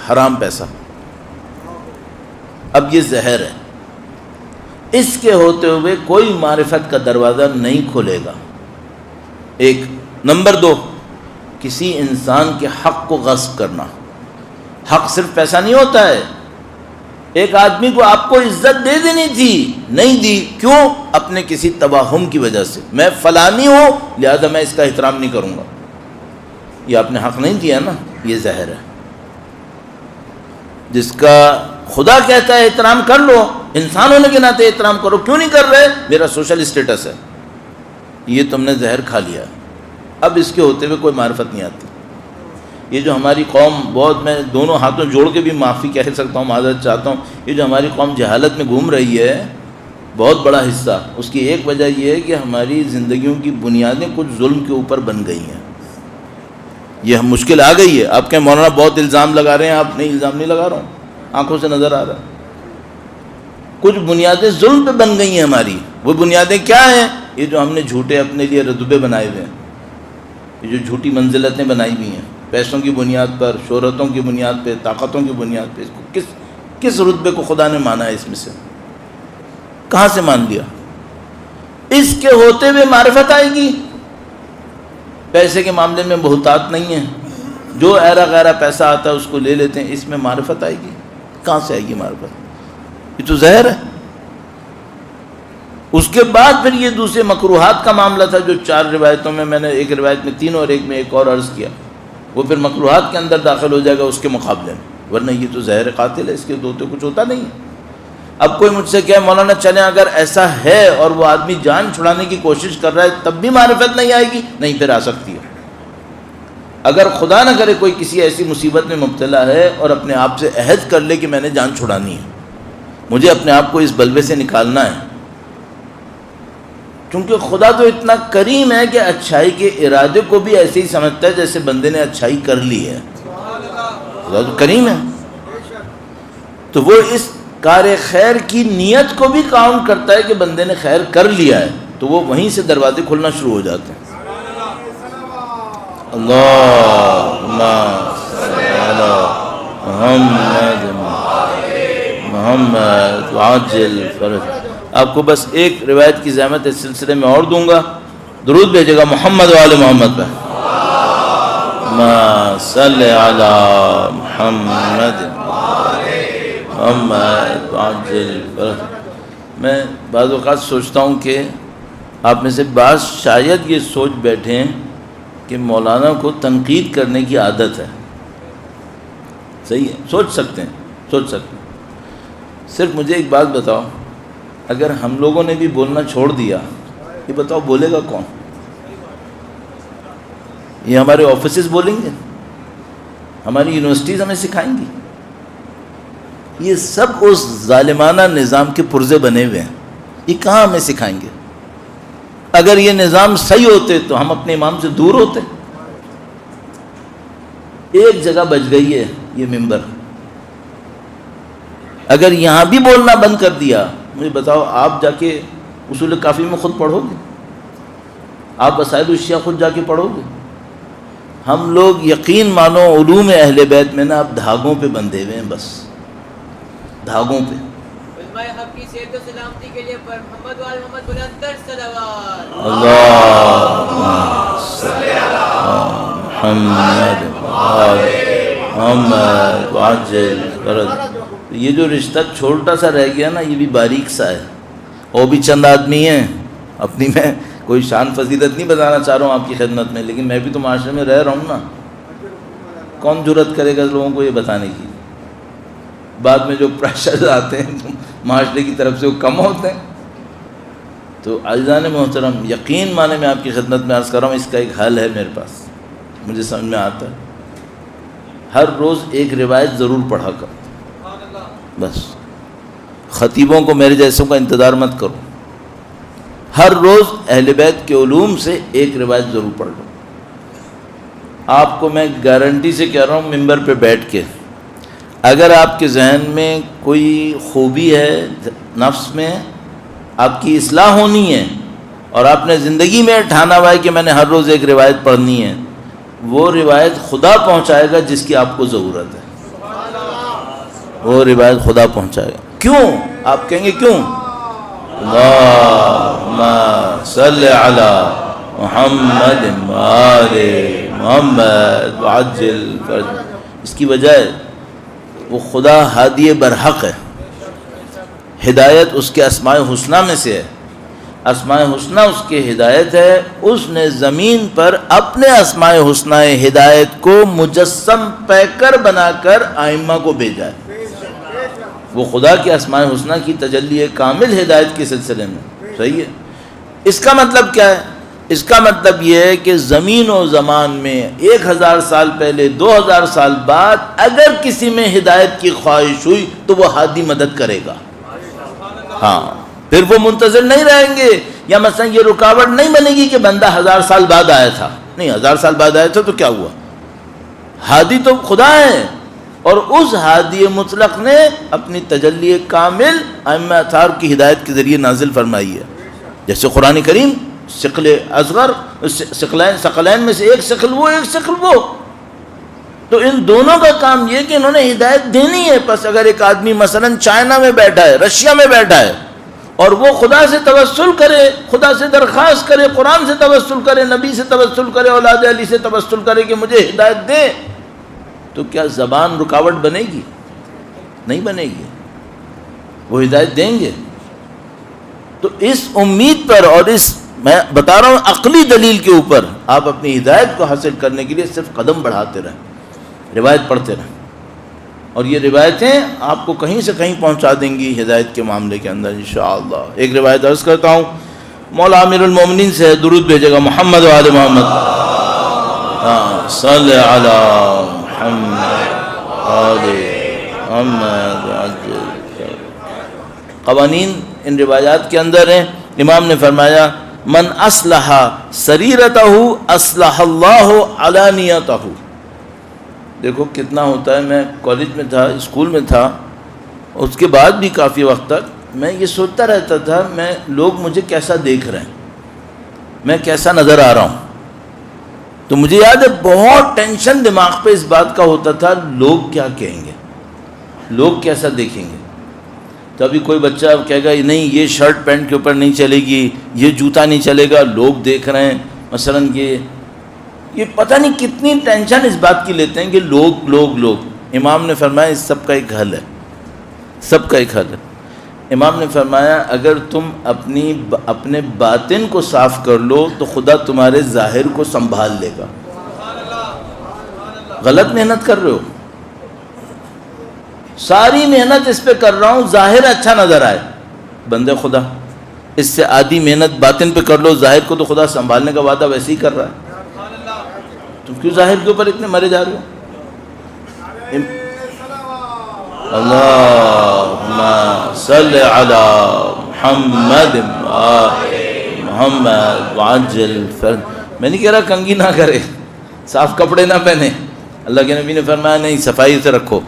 حرام پیسہ۔ اب یہ زہر ہے، اس کے ہوتے ہوئے کوئی معرفت کا دروازہ نہیں کھلے گا۔ 1 نمبر 2، کسی انسان کے حق کو غصب کرنا۔ حق صرف پیسہ نہیں ہوتا ہے۔ ایک آدمی کو آپ کو عزت دے دینی تھی، نہیں دی، کیوں؟ اپنے کسی توہم کی وجہ سے، میں فلانی ہوں لہذا میں اس کا احترام نہیں کروں گا، یہ آپ نے حق نہیں دیا نا، یہ زہر ہے۔ جس کا خدا کہتا ہے احترام کر لو، انسان ہونے کے ناطے احترام کرو، کیوں نہیں کر رہے؟ میرا سوشل اسٹیٹس ہے، یہ تم نے زہر کھا لیا۔ اب اس کے ہوتے ہوئے کوئی معرفت نہیں آتی۔ یہ جو ہماری قوم، بہت میں دونوں ہاتھوں جوڑ کے بھی معافی کہہ سکتا ہوں، معذرت چاہتا ہوں، یہ جو ہماری قوم جہالت میں گھوم رہی ہے، بہت بڑا حصہ اس کی ایک وجہ یہ ہے کہ ہماری زندگیوں کی بنیادیں کچھ ظلم کے اوپر بن گئی ہیں۔ یہ مشکل آ گئی ہے۔ آپ کہیں مولانا بہت الزام لگا رہے ہیں، آپ نہیں، الزام نہیں لگا رہا ہوں، آنکھوں سے نظر آ رہا ہے۔ کچھ بنیادیں ظلم پہ بن گئی ہیں ہماری۔ وہ بنیادیں کیا ہیں؟ یہ جو ہم نے جھوٹے اپنے لیے رتبے بنائے ہوئے ہیں، یہ جو جھوٹی منزلتیں بنائی ہوئی ہیں، پیسوں کی بنیاد پر، شہرتوں کی بنیاد پہ، طاقتوں کی بنیاد پہ، اس کو کس رتبے کو خدا نے مانا ہے؟ اس میں سے کہاں سے مان لیا؟ اس کے ہوتے ہوئے معرفت آئے گی؟ پیسے کے معاملے میں بہتات نہیں ہے، جو ایرا غیرہ پیسہ آتا ہے اس کو لے لیتے ہیں، اس میں معرفت آئے گی؟ کہاں سے آئے گی معرفت؟ یہ تو زہر ہے۔ اس کے بعد پھر یہ دوسرے مکروہات کا معاملہ تھا جو 4 روایتوں میں نے ایک روایت میں 3 اور ایک میں ایک اور عرض کیا، وہ پھر مکروہات کے اندر داخل ہو جائے گا اس کے مقابلے میں، ورنہ یہ تو زہر قاتل ہے، اس کے ہوتے کچھ ہوتا نہیں ہے۔ اب کوئی مجھ سے کہے مولانا چلیں اگر ایسا ہے اور وہ آدمی جان چھڑانے کی کوشش کر رہا ہے تب بھی معرفت نہیں آئے گی؟ نہیں، پھر آ سکتی ہے۔ اگر خدا نہ کرے کوئی کسی ایسی مصیبت میں مبتلا ہے اور اپنے آپ سے عہد کر لے کہ میں نے جان چھڑانی ہے، مجھے اپنے آپ کو اس بلوے سے نکالنا ہے، کیونکہ خدا تو اتنا کریم ہے کہ اچھائی کے ارادے کو بھی ایسے ہی سمجھتا ہے جیسے بندے نے اچھائی کر لی ہے۔ خدا تو کریم ہے، تو وہ اس کار خیر کی نیت کو بھی کاؤنٹ کرتا ہے کہ بندے نے خیر کر لیا ہے، تو وہ وہیں سے دروازے کھلنا شروع ہو جاتے ہیں۔ اللہم صلی علی محمد محمد وعجل فرج۔ آپ کو بس ایک روایت کی زحمت اس سلسلے میں اور دوں گا، درود بھیجے گا محمد وآل محمد پہ، اللہم صلی علی محمد محمد وعجل فرج۔ میں بعض اوقات سوچتا ہوں کہ آپ میں سے بعض شاید یہ سوچ بیٹھے ہیں کہ مولانا کو تنقید کرنے کی عادت ہے۔ صحیح ہے، سوچ سکتے ہیں۔ صرف مجھے ایک بات بتاؤ، اگر ہم لوگوں نے بھی بولنا چھوڑ دیا، یہ بتاؤ بولے گا کون؟ یہ ہمارے آفیسز بولیں گے؟ ہماری یونیورسٹیز ہمیں سکھائیں گی؟ یہ سب اس ظالمانہ نظام کے پرزے بنے ہوئے ہیں، یہ کہاں ہمیں سکھائیں گے؟ اگر یہ نظام صحیح ہوتے تو ہم اپنے امام سے دور ہوتے۔ ایک جگہ بچ گئی ہے یہ ممبر، اگر یہاں بھی بولنا بند کر دیا، مجھے بتاؤ آپ جا کے اصول کافی میں خود پڑھو گے؟ آپ وسائل الشیعہ خود جا کے پڑھو گے؟ ہم لوگ یقین مانو علوم اہل بیت میں نا اب دھاگوں پہ بندھے ہوئے ہیں، بس دھاگوں پہ۔ علماء حق کی صحت و سلامتی کے لیے پر محمد و آل محمد بلندر صلوات۔ اللہم صلی علی محمد محمد وعجل فرج۔ یہ جو رشتہ چھوٹا سا رہ گیا نا، یہ بھی باریک سا ہے، وہ بھی چند آدمی ہیں اپنی، میں کوئی شان فضیلت نہیں بتانا چاہ رہا ہوں آپ کی خدمت میں، لیکن میں بھی تو معاشرے میں رہ رہا ہوں نا، کون جرت کرے گا لوگوں کو یہ بتانے کی؟ بعد میں جو پریشرز آتے ہیں معاشرے کی طرف سے وہ کم ہوتے ہیں۔ تو عزیزان محترم، یقین مانے میں آپ کی خدمت میں عرض کر رہا ہوں، اس کا ایک حل ہے میرے پاس، مجھے سمجھ میں آتا ہے۔ ہر روز ایک روایت ضرور پڑھا کرو، بس خطیبوں کو میرے جیسوں کا انتظار مت کرو، ہر روز اہل بیت کے علوم سے ایک روایت ضرور پڑھ لو۔ آپ کو میں گارنٹی سے کہہ رہا ہوں، ممبر پہ بیٹھ کے اگر آپ کے ذہن میں کوئی خوبی ہے، نفس میں آپ کی اصلاح ہونی ہے، اور آپ نے زندگی میں ٹھانا ہوا ہے کہ میں نے ہر روز ایک روایت پڑھنی ہے، وہ روایت خدا پہنچائے گا جس کی آپ کو ضرورت ہے، وہ روایت خدا پہنچائے گا۔ کیوں؟ آپ کہیں گے کیوں؟ اللہم صلی علی محمد وآل محمد وعجل فرج۔ اس کی وجہ ہے وہ خدا ہادی برحق ہے، ہدایت اس کے اسماء حسنہ میں سے ہے، اسماء حسنہ اس کے ہدایت ہے، اس نے زمین پر اپنے اسماء حسنہ ہدایت کو مجسم پیکر بنا کر ائمہ کو بھیجا ہے۔ وہ خدا کے اسماء حسنہ کی تجلی کامل ہدایت کے سلسلے میں، صحیح ہے؟ اس کا مطلب کیا ہے؟ اس کا مطلب یہ ہے کہ زمین و زمان میں 1000 سال پہلے، 2000 سال بعد اگر کسی میں ہدایت کی خواہش ہوئی تو وہ ہادی مدد کرے گا۔ ہاں، پھر وہ منتظر نہیں رہیں گے، یا مثلا یہ رکاوٹ نہیں بنے گی کہ بندہ 1000 سال بعد آیا تھا، نہیں 1000 سال بعد آیا تھا تو کیا ہوا، ہادی تو خدا ہے، اور اس ہادی مطلق نے اپنی تجلی کامل ائمہ اطہار کی ہدایت کے ذریعے نازل فرمائی ہے۔ جیسے قرآن کریم ثقل اصغر، ثقلین میں سے ایک ثقل وہ، ایک ثقل وہ، تو ان دونوں کا کام یہ کہ انہوں نے ہدایت دینی ہے۔ پس اگر ایک آدمی مثلا چائنا میں بیٹھا ہے، رشیا میں بیٹھا ہے، اور وہ خدا سے توسل کرے، خدا سے درخواست کرے، قرآن سے توسل کرے، نبی سے توسل کرے، اولاد علی سے توسل کرے کہ مجھے ہدایت دے، تو کیا زبان رکاوٹ بنے گی؟ نہیں بنے گی، وہ ہدایت دیں گے۔ تو اس امید پر، اور اس میں بتا رہا ہوں عقلی دلیل کے اوپر، آپ اپنی ہدایت کو حاصل کرنے کے لیے صرف قدم بڑھاتے رہیں، روایت پڑھتے رہیں، اور یہ روایتیں آپ کو کہیں سے کہیں پہنچا دیں گی ہدایت کے معاملے کے اندر انشاءاللہ۔ ایک روایت عرض کرتا ہوں، مولا امیر المومنین سے درود بھیجے گا، محمد و آل محمد صلی علی محمد آل محمد۔ قوانین ان روایات کے اندر ہیں۔ امام نے فرمایا، من اصلح سریرتہ اصلح اللہ علانیتہ۔ دیکھو کتنا ہوتا ہے، میں کالج میں تھا، اسکول میں تھا، اس کے بعد بھی کافی وقت تک میں یہ سوچتا رہتا تھا، میں لوگ مجھے کیسا دیکھ رہے ہیں، میں کیسا نظر آ رہا ہوں۔ تو مجھے یاد ہے بہت ٹینشن دماغ پہ اس بات کا ہوتا تھا، لوگ کیا کہیں گے، لوگ کیسا دیکھیں گے۔ تو ابھی کوئی بچہ کہے گا نہیں یہ شرٹ پینٹ کے اوپر نہیں چلے گی، یہ جوتا نہیں چلے گا، لوگ دیکھ رہے ہیں، مثلا یہ پتہ نہیں کتنی ٹینشن اس بات کی لیتے ہیں کہ لوگ۔ امام نے فرمایا اس سب کا ایک حل ہے، سب کا ایک حل ہے۔ امام نے فرمایا اگر تم اپنے باطن کو صاف کر لو تو خدا تمہارے ظاہر کو سنبھال لے گا۔ غلط محنت کر رہے ہو، ساری محنت اس پہ کر رہا ہوں ظاہر اچھا نظر آئے، بندے خدا اس سے آدھی محنت باطن پہ کر لو، ظاہر کو تو خدا سنبھالنے کا وعدہ ویسے ہی کر رہا ہے، تم کیوں ظاہر کے اوپر اتنے مرے جا رہے ہو؟ اللہم صلی علی محمد محمد وعجل فرج. میں نہیں کہہ رہا کنگھی نہ کرے، صاف کپڑے نہ پہنے. اللہ کے نبی نے فرمایا نہیں، صفائی سے رکھو.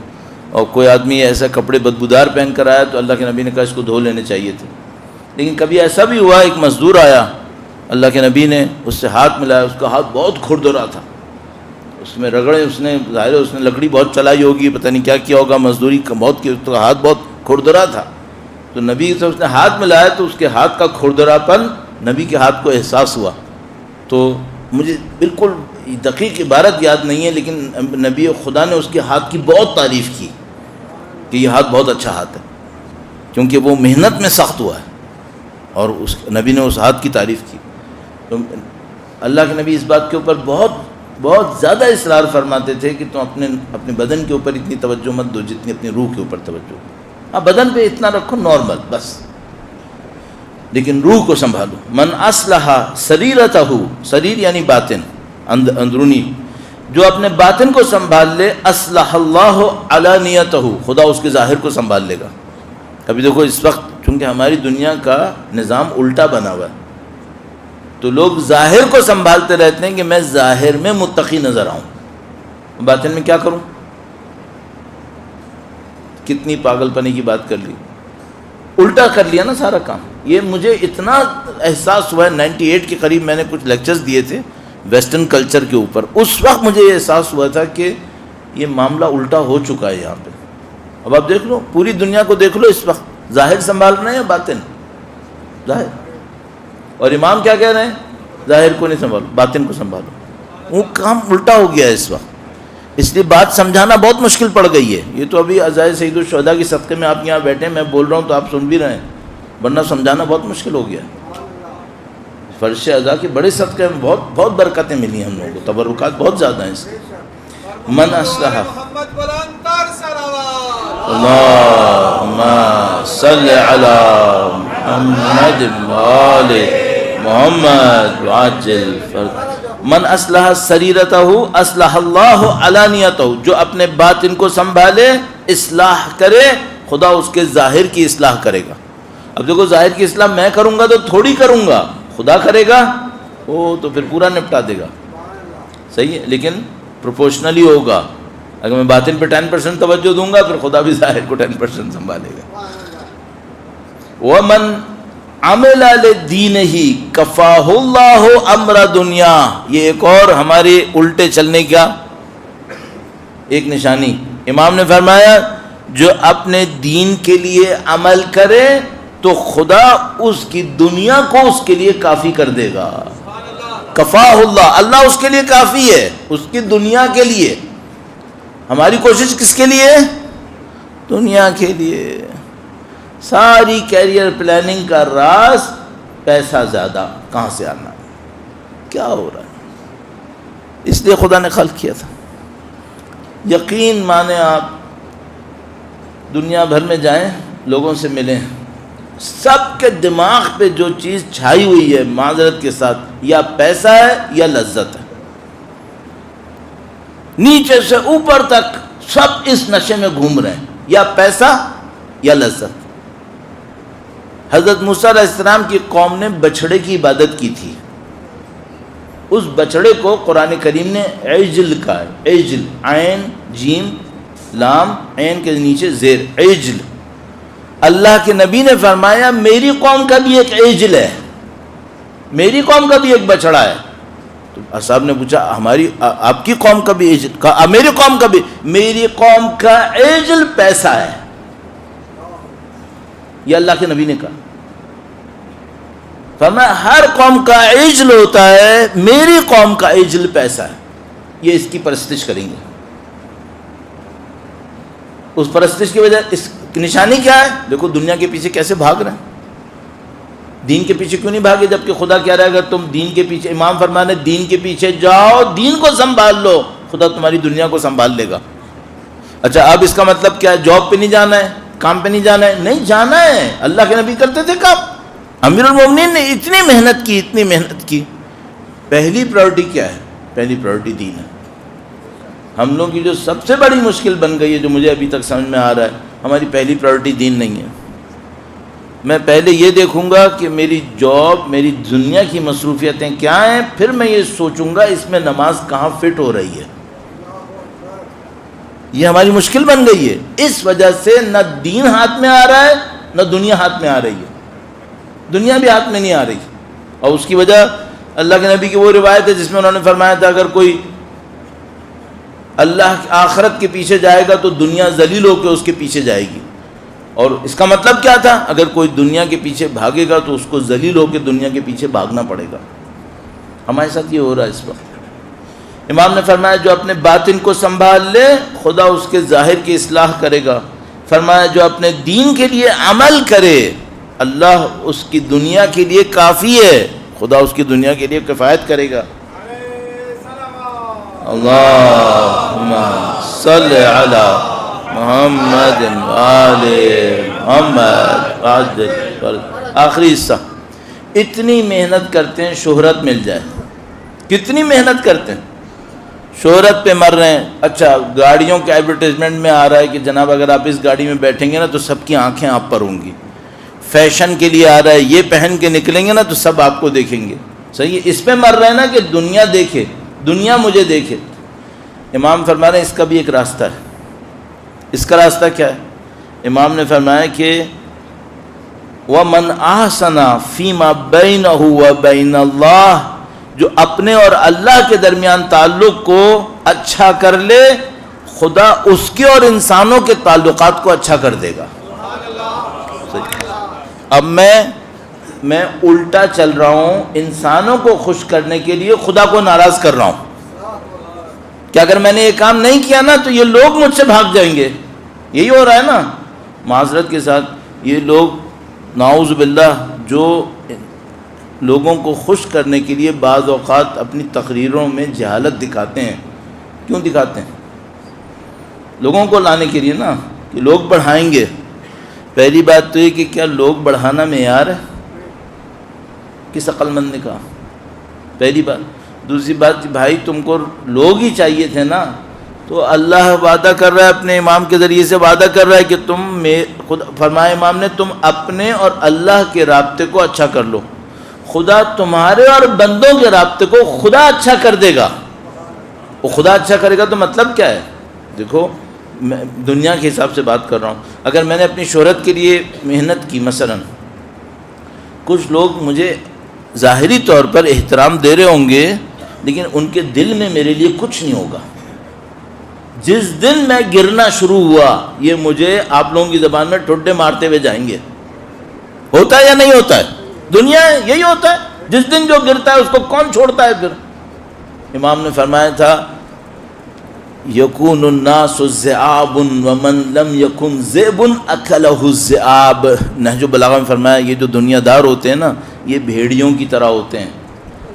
اور کوئی آدمی ایسا کپڑے بدبودار پہن کر آیا تو اللہ کے نبی نے کہا اس کو دھو لینے چاہیے تھے. لیکن کبھی ایسا بھی ہوا، ایک مزدور آیا، اللہ کے نبی نے اس سے ہاتھ ملایا، اس کا ہاتھ بہت کھردرا تھا، اس میں رگڑے، اس نے ظاہر اس نے لکڑی بہت چلائی ہوگی، پتہ نہیں کیا کیا ہوگا، مزدوری بہت کی، اس کا ہاتھ بہت کھردرا تھا. تو نبی سے اس نے ہاتھ ملایا تو اس کے ہاتھ کا کھردرا پن نبی کے ہاتھ کو احساس ہوا. تو مجھے بالکل دقیق عبارت یاد نہیں ہے، لیکن نبی خدا نے اس کے ہاتھ کی بہت تعریف کی کہ یہ ہاتھ بہت اچھا ہاتھ ہے، کیونکہ وہ محنت میں سخت ہوا ہے. اور اس نبی نے اس ہاتھ کی تعریف کی. تو اللہ کے نبی اس بات کے اوپر بہت زیادہ اصرار فرماتے تھے کہ تم اپنے بدن کے اوپر اتنی توجہ مت دو جتنی اپنی روح کے اوپر توجہ. ہاں بدن پہ اتنا رکھو نارمل بس، لیکن روح کو سنبھالو. من اصلح سریرتہ، سریر یعنی باطن، اندرونی، جو اپنے باطن کو سنبھال لے، اصلح اللہ علانیتہ، خدا اس کے ظاہر کو سنبھال لے گا. ابھی دیکھو اس وقت چونکہ ہماری دنیا کا نظام الٹا بنا ہوا ہے، تو لوگ ظاہر کو سنبھالتے رہتے ہیں کہ میں ظاہر میں متقی نظر آؤں، باطن میں کیا کروں. کتنی پاگل پنی کی بات کر لی، الٹا کر لیا نا سارا کام. یہ مجھے اتنا احساس ہوا ہے، 98 کے قریب میں نے کچھ لیکچرز دیے تھے ویسٹرن کلچر کے اوپر. اس وقت مجھے یہ احساس ہوا تھا کہ یہ معاملہ الٹا ہو چکا ہے یہاں پہ. اب آپ دیکھ لو، پوری دنیا کو دیکھ لو، اس وقت ظاہر سنبھال رہے ہیں یا باطن؟ ظاہر. اور امام کیا کہہ رہے ہیں؟ ظاہر کو نہیں سنبھالو، باطن کو سنبھالو. وہ کام الٹا ہو گیا ہے اس وقت، اس لیے بات سمجھانا بہت مشکل پڑ گئی ہے. یہ تو ابھی عزائے سید الشہداء کی صدقے میں آپ یہاں بیٹھے ہیں، میں بول رہا ہوں تو آپ سن بھی رہے ہیں، ورنہ سمجھانا بہت مشکل ہو گیا. فرش اعضاء کے بڑے صدقے میں بہت برکتیں ملی ہیں ہم لوگوں کو، تبرکات بہت زیادہ ہیں اس کے. من اصلح، اللہم صلی علی محمد وآل محمد وعجل فرج. من اصلح سریرتہ اصلح اللہ علانیتہ، جو اپنے باطن کو سنبھالے، اصلاح کرے، خدا اس کے ظاہر کی اصلاح کرے گا. اب دیکھو ظاہر کی اصلاح میں کروں گا تو تھوڑی کروں گا، خدا کرے گا وہ تو پھر پورا نپٹا دے گا. صحیح ہے، لیکن پروپورشنلی ہوگا. اگر میں باطن پہ 10% توجہ دوں گا پھر خدا بھی ظاہر کو 10% سنبھالے گا. وَمَنْ عَمِلَ لِدِينِهِ كَفَاهُ اللَّهُ أَمْرَ دُنْيَا. یہ ایک اور ہمارے الٹے چلنے کا ایک نشانی. امام نے فرمایا جو اپنے دین کے لیے عمل کرے تو خدا اس کی دنیا کو اس کے لیے کافی کر دے گا. کفاہ اللہ، اللہ اس کے لیے کافی ہے، اس کی دنیا کے لیے. ہماری کوشش کس کے لیے؟ دنیا کے لیے. ساری کیریئر پلاننگ کا راز پیسہ زیادہ کہاں سے آنا ہے، کیا ہو رہا ہے. اس لیے خدا نے خلق کیا تھا. یقین مانیں آپ دنیا بھر میں جائیں، لوگوں سے ملیں، سب کے دماغ پہ جو چیز چھائی ہوئی ہے معذرت کے ساتھ، یا پیسہ ہے یا لذت ہے. نیچے سے اوپر تک سب اس نشے میں گھوم رہے ہیں، یا پیسہ یا لذت. حضرت موسیٰ علیہ السلام کی قوم نے بچھڑے کی عبادت کی تھی. اس بچھڑے کو قرآن کریم نے عجل کہا ہے. عجل، عین جیم لام عین کے نیچے زیر، عجل. اللہ کے نبی نے فرمایا میری قوم کا بھی ایک عجل ہے، میری قوم کا بھی ایک بچڑا ہے. تو اصحاب نے پوچھا ہماری آپ کی قوم کا بھی عجل؟ کہا میری قوم کا بھی. میری قوم کا عجل پیسہ ہے، یہ اللہ کے نبی نے کہا. فرمایا ہر قوم کا عجل ہوتا ہے، میری قوم کا عجل پیسہ ہے، یہ اس کی پرستش کریں گے. اس پرستش کی وجہ اس کی نشانی کیا ہے؟ دیکھو دنیا کے پیچھے کیسے بھاگ رہے ہیں. دین کے پیچھے کیوں نہیں بھاگے جبکہ خدا کہہ رہا ہے اگر تم دین کے پیچھے، امام فرمانے دین کے پیچھے جاؤ، دین کو سنبھال لو، خدا تمہاری دنیا کو سنبھال لے گا. اچھا اب اس کا مطلب کیا ہے؟ جاب پہ نہیں جانا ہے، کام پہ نہیں جانا ہے؟ نہیں جانا ہے. اللہ کے نبی کرتے تھے کام. امیر المومنین نے اتنی محنت کی، اتنی محنت کی. پہلی پرائورٹی کیا ہے؟ پہلی پرائورٹی دین ہے. ہم لوگوں کی جو سب سے بڑی مشکل بن گئی ہے، جو مجھے ابھی تک سمجھ میں آ رہا ہے، ہماری پہلی پرائرٹی دین نہیں ہے۔ میں پہلے یہ دیکھوں گا کہ میری جاب، میری دنیا کی مصروفیتیں کیا ہیں، پھر میں یہ سوچوں گا اس میں نماز کہاں فٹ ہو رہی ہے۔ یہ ہماری مشکل بن گئی ہے، اس وجہ سے نہ دین ہاتھ میں آ رہا ہے نہ دنیا ہاتھ میں آ رہی ہے، دنیا بھی ہاتھ میں نہیں آ رہی۔ اور اس کی وجہ اللہ کے نبی کی وہ روایت ہے جس میں انہوں نے فرمایا تھا اگر کوئی اللہ آخرت کے پیچھے جائے گا تو دنیا ذلیل ہو کے اس کے پیچھے جائے گی۔ اور اس کا مطلب کیا تھا؟ اگر کوئی دنیا کے پیچھے بھاگے گا تو اس کو ذلیل ہو کے دنیا کے پیچھے بھاگنا پڑے گا۔ ہمارے ساتھ یہ ہو رہا ہے اس وقت۔ امام نے فرمایا جو اپنے باطن کو سنبھال لے خدا اس کے ظاہر کی اصلاح کرے گا۔ فرمایا جو اپنے دین کے لیے عمل کرے اللہ اس کی دنیا کے لیے کافی ہے، خدا اس کی دنیا کے لیے کفایت کرے گا۔ اللہم صلی علی محمد آل محمد۔ آخری حصہ، اتنی محنت کرتے ہیں شہرت مل جائے، کتنی محنت کرتے ہیں، شہرت پہ مر رہے ہیں۔ اچھا گاڑیوں کے ایڈورٹائزمنٹ میں آ رہا ہے کہ جناب اگر آپ اس گاڑی میں بیٹھیں گے نا تو سب کی آنکھیں آپ پر ہوں گی، فیشن کے لیے آ رہا ہے، یہ پہن کے نکلیں گے نا تو سب آپ کو دیکھیں گے۔ صحیح ہے، اس پہ مر رہے ہیں نا کہ دنیا دیکھے، دنیا مجھے دیکھے۔ امام فرما رہے ہیں اس کا بھی ایک راستہ ہے۔ اس کا راستہ کیا ہے؟ امام نے فرمایا کہ وَمَنْ أَحْسَنَ فِي مَا بَيْنَهُ وَبَيْنَ اللَّهِ، جو اپنے اور اللہ کے درمیان تعلق کو اچھا کر لے خدا اس کے اور انسانوں کے تعلقات کو اچھا کر دے گا۔ اب میں الٹا چل رہا ہوں، انسانوں کو خوش کرنے کے لیے خدا کو ناراض کر رہا ہوں کہ اگر میں نے یہ کام نہیں کیا نا تو یہ لوگ مجھ سے بھاگ جائیں گے۔ یہی ہو رہا ہے نا معذرت کے ساتھ، یہ لوگ نعوذ باللہ جو لوگوں کو خوش کرنے کے لیے بعض اوقات اپنی تقریروں میں جہالت دکھاتے ہیں۔ کیوں دکھاتے ہیں؟ لوگوں کو لانے کے لیے نا کہ لوگ بڑھائیں گے۔ پہلی بات تو یہ کہ کیا لوگ بڑھانا معیار ہے؟ کس عقل مند نے کہا؟ پہلی بات۔ دوسری بات بھائی تم کو لوگ ہی چاہیے تھے نا، تو اللہ وعدہ کر رہا ہے اپنے امام کے ذریعے سے وعدہ کر رہا ہے کہ تم خود فرمایا امام نے تم اپنے اور اللہ کے رابطے کو اچھا کر لو، خدا تمہارے اور بندوں کے رابطے کو خدا اچھا کر دے گا۔ وہ خدا اچھا کرے گا تو مطلب کیا ہے؟ دیکھو میں دنیا کے حساب سے بات کر رہا ہوں۔ اگر میں نے اپنی شہرت کے لیے محنت کی، مثلا کچھ لوگ مجھے ظاہری طور پر احترام دے رہے ہوں گے لیکن ان کے دل میں میرے لیے کچھ نہیں ہوگا۔ جس دن میں گرنا شروع ہوا یہ مجھے آپ لوگوں کی زبان میں ٹھڈے مارتے ہوئے جائیں گے۔ ہوتا ہے یا نہیں ہوتا ہے؟ دنیا ہے، یہی ہوتا ہے، جس دن جو گرتا ہے اس کو کون چھوڑتا ہے پھر؟ امام نے فرمایا تھا یکون الناس ذئاب ومن لم یکن ذئب اکلہ الذئاب۔ نہج البلاغہ میں فرمایا یہ جو دنیا دار ہوتے ہیں نا یہ بھیڑیوں کی طرح ہوتے ہیں،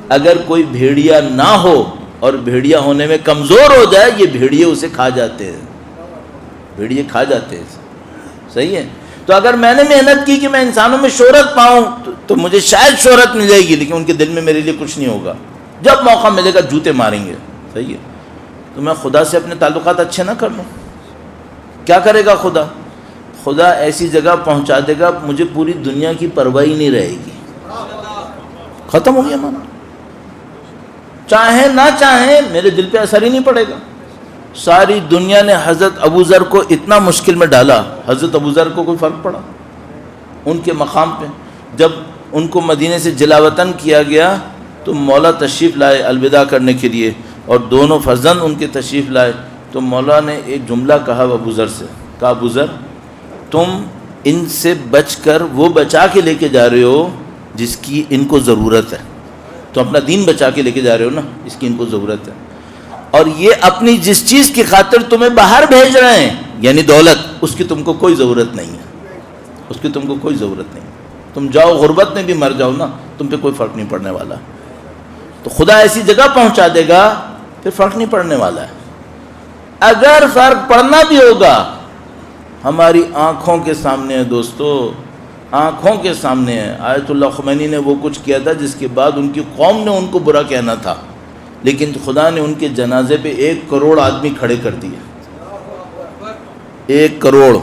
اگر کوئی بھیڑیا نہ ہو اور بھیڑیا ہونے میں کمزور ہو جائے یہ بھیڑیے اسے کھا جاتے ہیں، بھیڑیے کھا جاتے ہیں۔ صحیح ہے، تو اگر میں نے محنت کی کہ میں انسانوں میں شہرت پاؤں تو مجھے شاید شہرت مل جائے گی لیکن ان کے دل میں میرے لیے کچھ نہیں ہوگا۔ جب موقع ملے گا جوتے ماریں گے۔ صحیح ہے، تو میں خدا سے اپنے تعلقات اچھے نہ کر لوں، کیا کرے گا خدا؟ خدا ایسی جگہ پہنچا دے گا مجھے پوری دنیا کی پرواہ نہیں رہے گی، ختم ہو گیا مانا، چاہیں نہ چاہیں میرے دل پہ اثر ہی نہیں پڑے گا۔ ساری دنیا نے حضرت ابو ذر کو اتنا مشکل میں ڈالا، حضرت ابو ذر کو کوئی فرق پڑا؟ ان کے مقام پہ جب ان کو مدینے سے جلاوطن کیا گیا تو مولا تشریف لائے الوداع کرنے کے لیے اور دونوں فرزند ان کے تشریف لائے، تو مولا نے ایک جملہ کہا ابو ذر سے، کہا ابو ذر تم ان سے بچ کر وہ بچا کے لے کے جا رہے ہو جس کی ان کو ضرورت ہے، تو اپنا دین بچا کے لے کے جا رہے ہو نا، اس کی ان کو ضرورت ہے، اور یہ اپنی جس چیز کی خاطر تمہیں باہر بھیج رہے ہیں یعنی دولت، اس کی تم کو کوئی ضرورت نہیں ہے، اس کی تم کو کوئی ضرورت نہیں، تم جاؤ غربت میں بھی مر جاؤ نا تم پہ کوئی فرق نہیں پڑنے والا۔ تو خدا ایسی جگہ پہنچا دے گا پھر فرق نہیں پڑنے والا ہے۔ اگر فرق پڑنا بھی ہوگا ہماری آنکھوں کے سامنے ہے دوستو، آنکھوں کے سامنے ہے۔ آیت اللہ خمینی نے وہ کچھ کیا تھا جس کے بعد ان کی قوم نے ان کو برا کہنا تھا، لیکن خدا نے ان کے جنازے پہ 1 کروڑ آدمی کھڑے کر دیے. 1 کروڑ.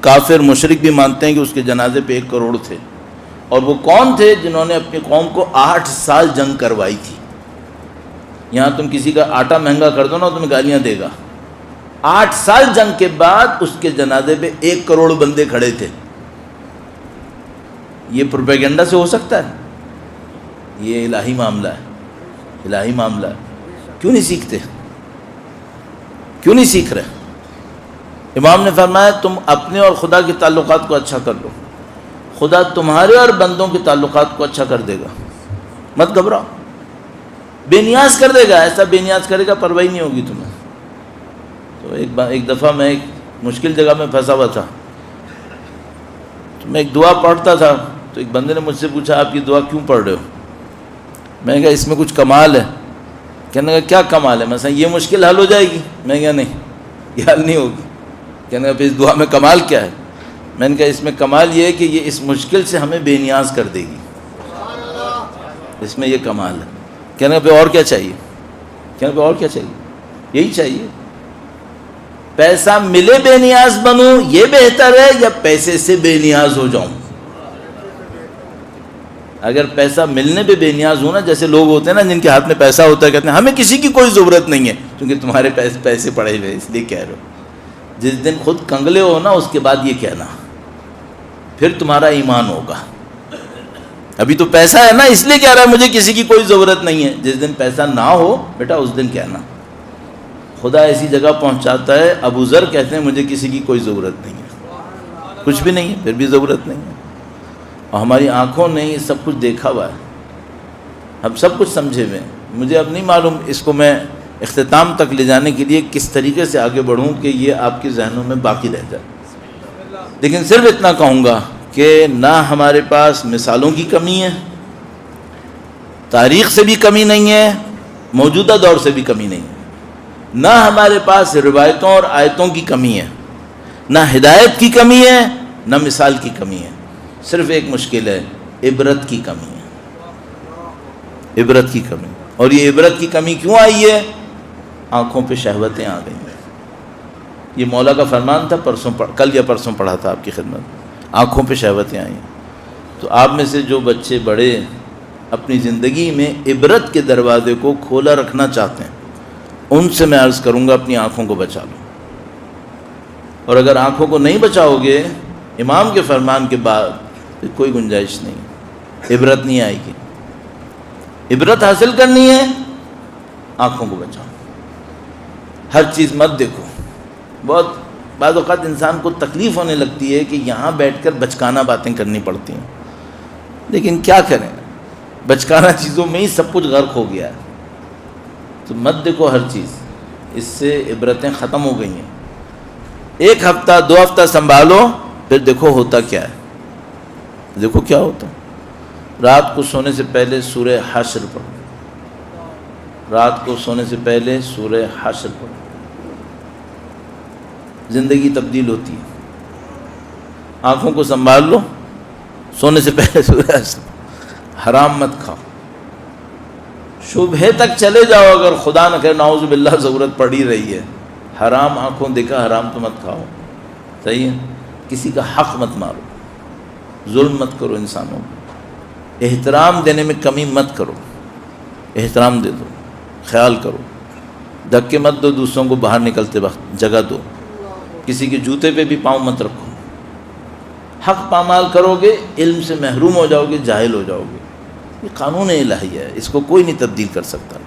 کافر مشرک بھی مانتے ہیں کہ اس کے جنازے پہ 1 کروڑ تھے. اور وہ کون تھے؟ جنہوں نے اپنی قوم کو 8 سال جنگ کروائی تھی. یہاں تم کسی کا آٹا مہنگا کر دو نا تمہیں گالیاں دے گا. 8 سال جنگ کے بعد اس کے جنازے پہ 1 کروڑ بندے کھڑے تھے. یہ پروپیگنڈا سے ہو سکتا ہے؟ یہ الہی معاملہ ہے. الہی معاملہ ہے. کیوں نہیں سیکھتے؟ کیوں نہیں سیکھ رہے؟ امام نے فرمایا تم اپنے اور خدا کے تعلقات کو اچھا کر لو، خدا تمہارے اور بندوں کے تعلقات کو اچھا کر دے گا. مت گھبراؤ، بے نیاز کر دے گا. ایسا بے نیاز کرے گا پرواہی نہیں ہوگی تمہیں. تو ایک دفعہ میں ایک مشکل جگہ میں پھنسا ہوا تھا، تو میں ایک دعا پڑھتا تھا. تو ایک بندے نے مجھ سے پوچھا آپ یہ دعا کیوں پڑھ رہے ہو؟ میں نے کہا اس میں کچھ کمال ہے. کہنے لگا کیا کمال ہے؟ مثلا یہ مشکل حل ہو جائے گی؟ میں نے کہا نہیں، یہ حل نہیں ہوگی. کہنے لگا پھر اس دعا میں کمال کیا ہے؟ میں نے کہا اس میں کمال یہ ہے کہ یہ اس مشکل سے ہمیں بے نیاز کر دے گی. اس میں یہ کمال ہے. کہنے لگا پھر اور کیا چاہیے؟ کہنے لگا اور کیا چاہیے؟ یہی چاہیے. پیسہ ملے بے نیاز بنوں یہ بہتر ہے یا پیسے سے بے نیاز ہو جاؤں؟ اگر پیسہ ملنے پہ بے نیاز ہو نا، جیسے لوگ ہوتے ہیں نا جن کے ہاتھ میں پیسہ ہوتا ہے، کہتے ہیں ہمیں کسی کی کوئی ضرورت نہیں ہے کیونکہ تمہارے پیسے پڑے ہوئے اس لیے کہہ رہے ہو. جس دن خود کنگلے ہو نا اس کے بعد یہ کہنا، پھر تمہارا ایمان ہوگا. ابھی تو پیسہ ہے نا اس لیے کہہ رہا ہے مجھے کسی کی کوئی ضرورت نہیں ہے. جس دن پیسہ نہ ہو بیٹا اس دن کہنا. خدا ایسی جگہ پہنچاتا ہے، ابو ذر کہتے ہیں مجھے کسی کی کوئی ضرورت نہیں ہے، کچھ بھی نہیں ہے پھر بھی ضرورت نہیں ہے. اور ہماری آنکھوں نے یہ سب کچھ دیکھا ہوا ہے، ہم سب کچھ سمجھے ہوئے ہیں. مجھے اب نہیں معلوم اس کو میں اختتام تک لے جانے کے لیے کس طریقے سے آگے بڑھوں کہ یہ آپ کے ذہنوں میں باقی رہ جائے. لیکن صرف اتنا کہوں گا کہ نہ ہمارے پاس مثالوں کی کمی ہے، تاریخ سے بھی کمی نہیں ہے، موجودہ دور سے بھی کمی نہیں ہے. نہ ہمارے پاس روایتوں اور آیتوں کی کمی ہے، نہ ہدایت کی کمی ہے، نہ مثال کی کمی ہے. صرف ایک مشکل ہے، عبرت کی کمی ہے. عبرت کی کمی. اور یہ عبرت کی کمی کیوں آئی ہے؟ آنکھوں پہ شہوتیں آ گئی ہیں. یہ مولا کا فرمان تھا، کل یا پرسوں پڑھا تھا آپ کی خدمت. آنکھوں پہ شہوتیں آئیں. تو آپ میں سے جو بچے بڑے اپنی زندگی میں عبرت کے دروازے کو کھولا رکھنا چاہتے ہیں ان سے میں عرض کروں گا اپنی آنکھوں کو بچا لو. اور اگر آنکھوں کو نہیں بچاؤ گے امام کے فرمان کے بعد پھر کوئی گنجائش نہیں، عبرت نہیں آئے گی. عبرت حاصل کرنی ہے آنکھوں کو بچاؤ. ہر چیز مت دیکھو. بہت بعض اوقات انسان کو تکلیف ہونے لگتی ہے کہ یہاں بیٹھ کر بچکانہ باتیں کرنی پڑتی ہیں، لیکن کیا کریں، بچکانہ چیزوں میں ہی سب کچھ غرق ہو گیا ہے. تو مت دیکھو ہر چیز، اس سے عبرتیں ختم ہو گئی ہیں. 1 ہفتہ 2 ہفتہ سنبھالو پھر دیکھو ہوتا کیا ہے. دیکھو کیا ہوتا ہے. رات کو سونے سے پہلے سورہ حشر پڑھو. رات کو سونے سے پہلے سورہ حشر پڑھو. زندگی تبدیل ہوتی ہے. آنکھوں کو سنبھال لو، سونے سے پہلے سورہ حشر. حرام مت کھاؤ. شبہ تک چلے جاؤ اگر خدا نہ کرے نعوذ باللہ ضرورت پڑ ہی رہی ہے. حرام آنکھوں دیکھا حرام تو مت کھاؤ. صحیح ہے. کسی کا حق مت مارو، ظلم مت کرو انسانوں کو. احترام دینے میں کمی مت کرو، احترام دے دو، خیال کرو. دھکے مت دو دوسروں کو باہر نکلتے وقت، جگہ دو. کسی کے جوتے پہ بھی پاؤں مت رکھو. حق پامال کرو گے علم سے محروم ہو جاؤ گے، جاہل ہو جاؤ گے. یہ قانون الہی ہے، اس کو کوئی نہیں تبدیل کر سکتا.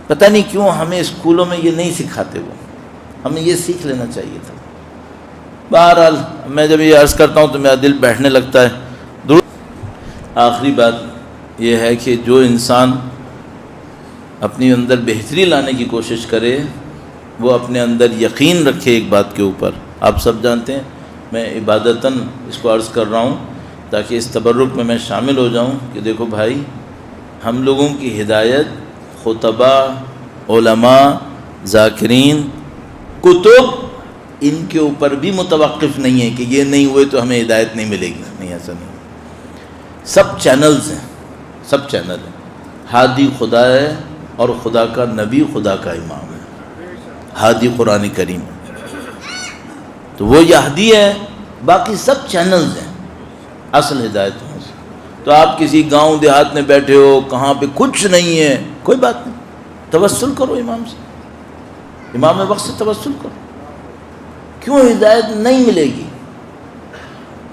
پتہ نہیں کیوں ہمیں اسکولوں میں یہ نہیں سکھاتے. وہ ہمیں یہ سیکھ لینا چاہیے تھا. بہرحال میں جب یہ عرض کرتا ہوں تو میرا دل بیٹھنے لگتا ہے. آخری بات یہ ہے کہ جو انسان اپنی اندر بہتری لانے کی کوشش کرے وہ اپنے اندر یقین رکھے ایک بات کے اوپر. آپ سب جانتے ہیں میں عبادتاً اس کو عرض کر رہا ہوں تاکہ اس تبرک میں شامل ہو جاؤں کہ دیکھو بھائی، ہم لوگوں کی ہدایت خطبہ، علماء، ذاکرین، کتب ان کے اوپر بھی متوقف نہیں ہے کہ یہ نہیں ہوئے تو ہمیں ہدایت نہیں ملے گی. نہیں، ایسا نہیں. سب چینلز ہیں، سب چینل ہیں. ہادی خدا ہے، اور خدا کا نبی خدا کا امام ہے، ہادی قرآن کریم ہے، تو وہ یہدی ہے، باقی سب چینلز ہیں اصل ہدایت میں سے۔ تو آپ کسی گاؤں دیہات میں بیٹھے ہو، کہاں پہ کچھ نہیں ہے، کوئی بات نہیں، توسل کرو امام سے، امام وقت سے توسل کرو۔ کیوں ہدایت نہیں ملے گی؟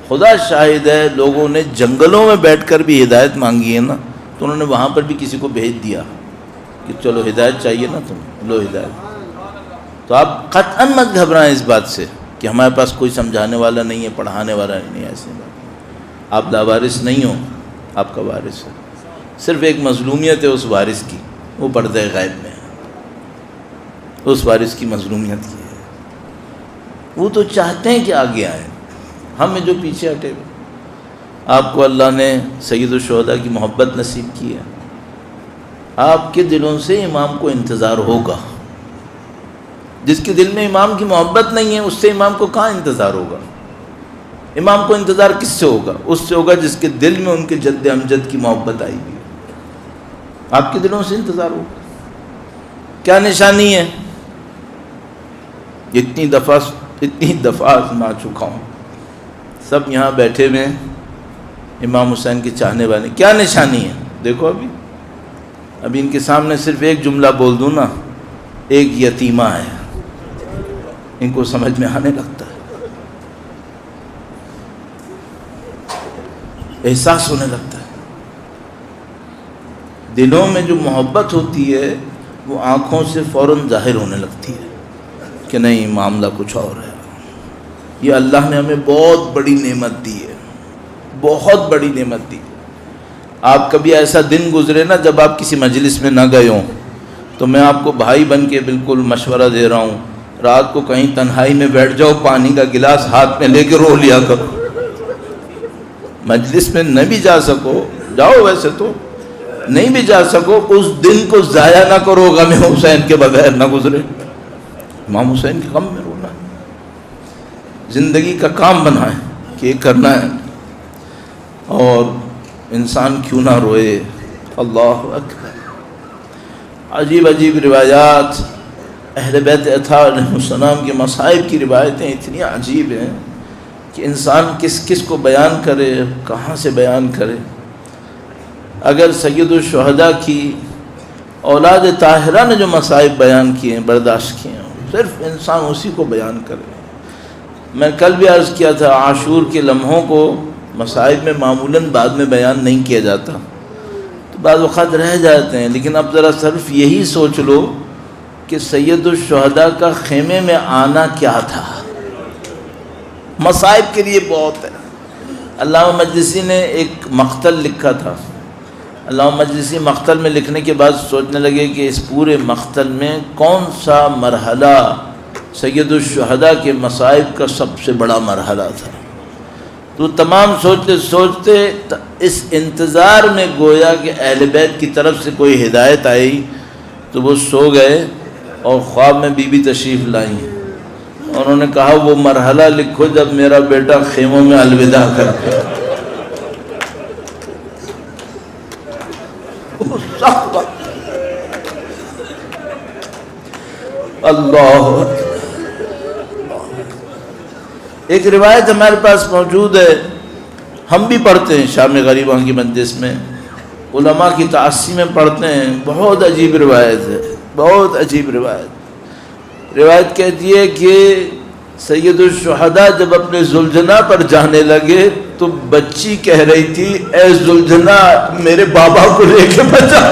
خدا شاہد ہے، لوگوں نے جنگلوں میں بیٹھ کر بھی ہدایت مانگی ہے نا، تو انہوں نے وہاں پر بھی کسی کو بھیج دیا کہ چلو ہدایت چاہیے نا تم لو ہدایت۔ تو آپ قطعاً مت گھبرائیں اس بات سے کہ ہمارے پاس کوئی سمجھانے والا نہیں ہے، پڑھانے والا نہیں ہے، ایسی بات۔ آپ لاوارث نہیں ہو، آپ کا وارث ہے، صرف ایک مظلومیت ہے اس وارث کی، وہ پردہ غیب میں ہے، اس وارث کی مظلومیت کی ہے۔ وہ تو چاہتے ہیں کہ آگے آئیں، ہمیں جو پیچھے ہٹے ہوئے۔ آپ کو اللہ نے سید الشہداء کی محبت نصیب کی ہے، آپ کے دلوں سے امام کو انتظار ہوگا۔ جس کے دل میں امام کی محبت نہیں ہے، اس سے امام کو کہاں انتظار ہوگا؟ امام کو انتظار کس سے ہوگا؟ اس سے ہوگا جس کے دل میں ان کے جد امجد کی محبت آئی ہوئی۔ آپ کے دلوں سے انتظار ہوگا۔ کیا نشانی ہے؟ اتنی دفعہ آزما چکا ہوں، سب یہاں بیٹھے ہوئے امام حسین کے چاہنے والے، کیا نشانی ہے؟ دیکھو ابھی ان کے سامنے صرف ایک جملہ بول دوں نا، ایک یتیمہ ہے، ان کو سمجھ میں آنے لگتا ہے، احساس ہونے لگتا ہے۔ دلوں میں جو محبت ہوتی ہے وہ آنکھوں سے فوراً ظاہر ہونے لگتی ہے کہ نہیں، معاملہ کچھ اور ہے۔ یہ اللہ نے ہمیں بہت بڑی نعمت دی ہے، بہت بڑی نعمت دی۔ آپ کبھی ایسا دن گزرے نا جب آپ کسی مجلس میں نہ گئے ہوں، تو میں آپ کو بھائی بن کے بالکل مشورہ دے رہا ہوں، رات کو کہیں تنہائی میں بیٹھ جاؤ، پانی کا گلاس ہاتھ میں لے کے رو لیا کرو۔ مجلس میں نہ بھی جا سکو، جاؤ، ویسے تو نہیں بھی جا سکو، اس دن کو ضائع نہ کرو، غم حسین کے بغیر نہ گزرے۔ امام حسین کے غم میں رونا زندگی کا کام بنا ہے کہ یہ کرنا ہے، اور انسان کیوں نہ روئے۔ اللہ اکبر۔ عجیب عجیب روایات، اہل بیت اطہار علیہ السلام کے مصائب کی روایتیں اتنی عجیب ہیں کہ انسان کس کس کو بیان کرے، کہاں سے بیان کرے۔ اگر سید الشہداء کی اولاد طاہرہ نے جو مصائب بیان کیے ہیں، برداشت کیے ہیں، صرف انسان اسی کو بیان کرے۔ میں کل بھی عرض کیا تھا، عاشور کے لمحوں کو مصائب میں معمولاً بعد میں بیان نہیں کیا جاتا، تو بعض وقت رہ جاتے ہیں، لیکن اب ذرا صرف یہی سوچ لو کہ سید الشہداء کا خیمے میں آنا کیا تھا، مصائب کے لیے بہت ہے۔ علامہ مجلسی نے ایک مقتل لکھا تھا، علامہ مجلسی مقتل میں لکھنے کے بعد سوچنے لگے کہ اس پورے مقتل میں کون سا مرحلہ سید الشہداء کے مصائب کا سب سے بڑا مرحلہ تھا۔ تو تمام سوچتے سوچتے اس انتظار میں گویا کہ اہل بیت کی طرف سے کوئی ہدایت آئی، تو وہ سو گئے اور خواب میں بی بی تشریف لائیں، انہوں نے کہا وہ مرحلہ لکھو جب میرا بیٹا خیموں میں الوداع کرتا۔ اللہ، ایک روایت ہمارے پاس موجود ہے، ہم بھی پڑھتے ہیں شام غریباں کی مجلس میں، علماء کی تعصی میں پڑھتے ہیں، بہت عجیب روایت ہے، بہت عجیب روایت۔ روایت کہتی ہے کہ سید الشہداء جب اپنے زلجنا پر جانے لگے تو بچی کہہ رہی تھی، اے زلجنا میرے بابا کو لے کے بچا۔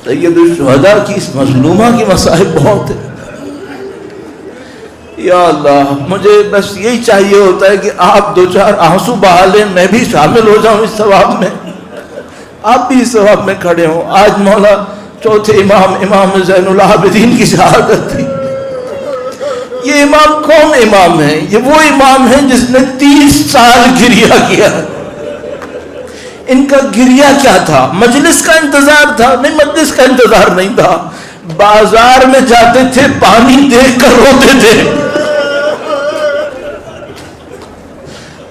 سید الشہداء کی اس مظلومہ کی مصائب بہت ہے۔ یا اللہ، مجھے بس یہی چاہیے ہوتا ہے کہ آپ دو چار آنسو بہا لیں، میں بھی شامل ہو جاؤں اس ثواب میں، آپ بھی اس ثواب میں کھڑے ہوں۔ آج مولا چوتھے امام زین العابدین کی شہادت تھی۔ یہ امام کون امام ہے؟ یہ وہ امام ہے جس نے 30 سال گریہ کیا۔ ان کا گریہ کیا تھا؟ مجلس کا انتظار تھا؟ نہیں، مجلس کا انتظار نہیں تھا، بازار میں جاتے تھے، پانی دیکھ کر روتے تھے،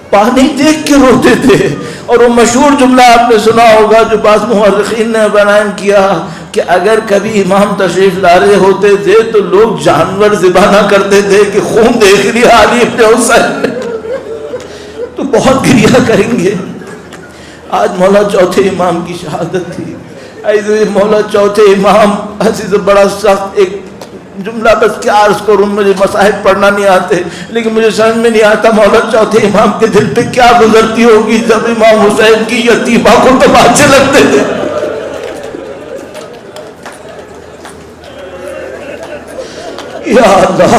پانی دیکھ کے روتے تھے، اور وہ مشہور جملہ آپ نے سنا ہوگا جو بعض مورخین نے بیان کیا کہ اگر کبھی امام تشریف لا رہے ہوتے تھے تو لوگ جانور ذبح نہ کرتے تھے کہ خون دیکھ لیا علی ابن حسین تو بہت گریہ کریں گے۔ آج مولا چوتھے امام کی شہادت تھی۔ ایسے مولا چوتھے امام ایسے سے بڑا سخت ایک جملہ بس کیا عرض کروں، مجھے مصاحب پڑھنا نہیں آتے لیکن مجھے سمجھ میں نہیں آتا مولا چوتھے امام کے دل پہ کیا گزرتی ہوگی جب امام حسین کی یتیمہ کو تماچے لگتے تھے۔ یا اللہ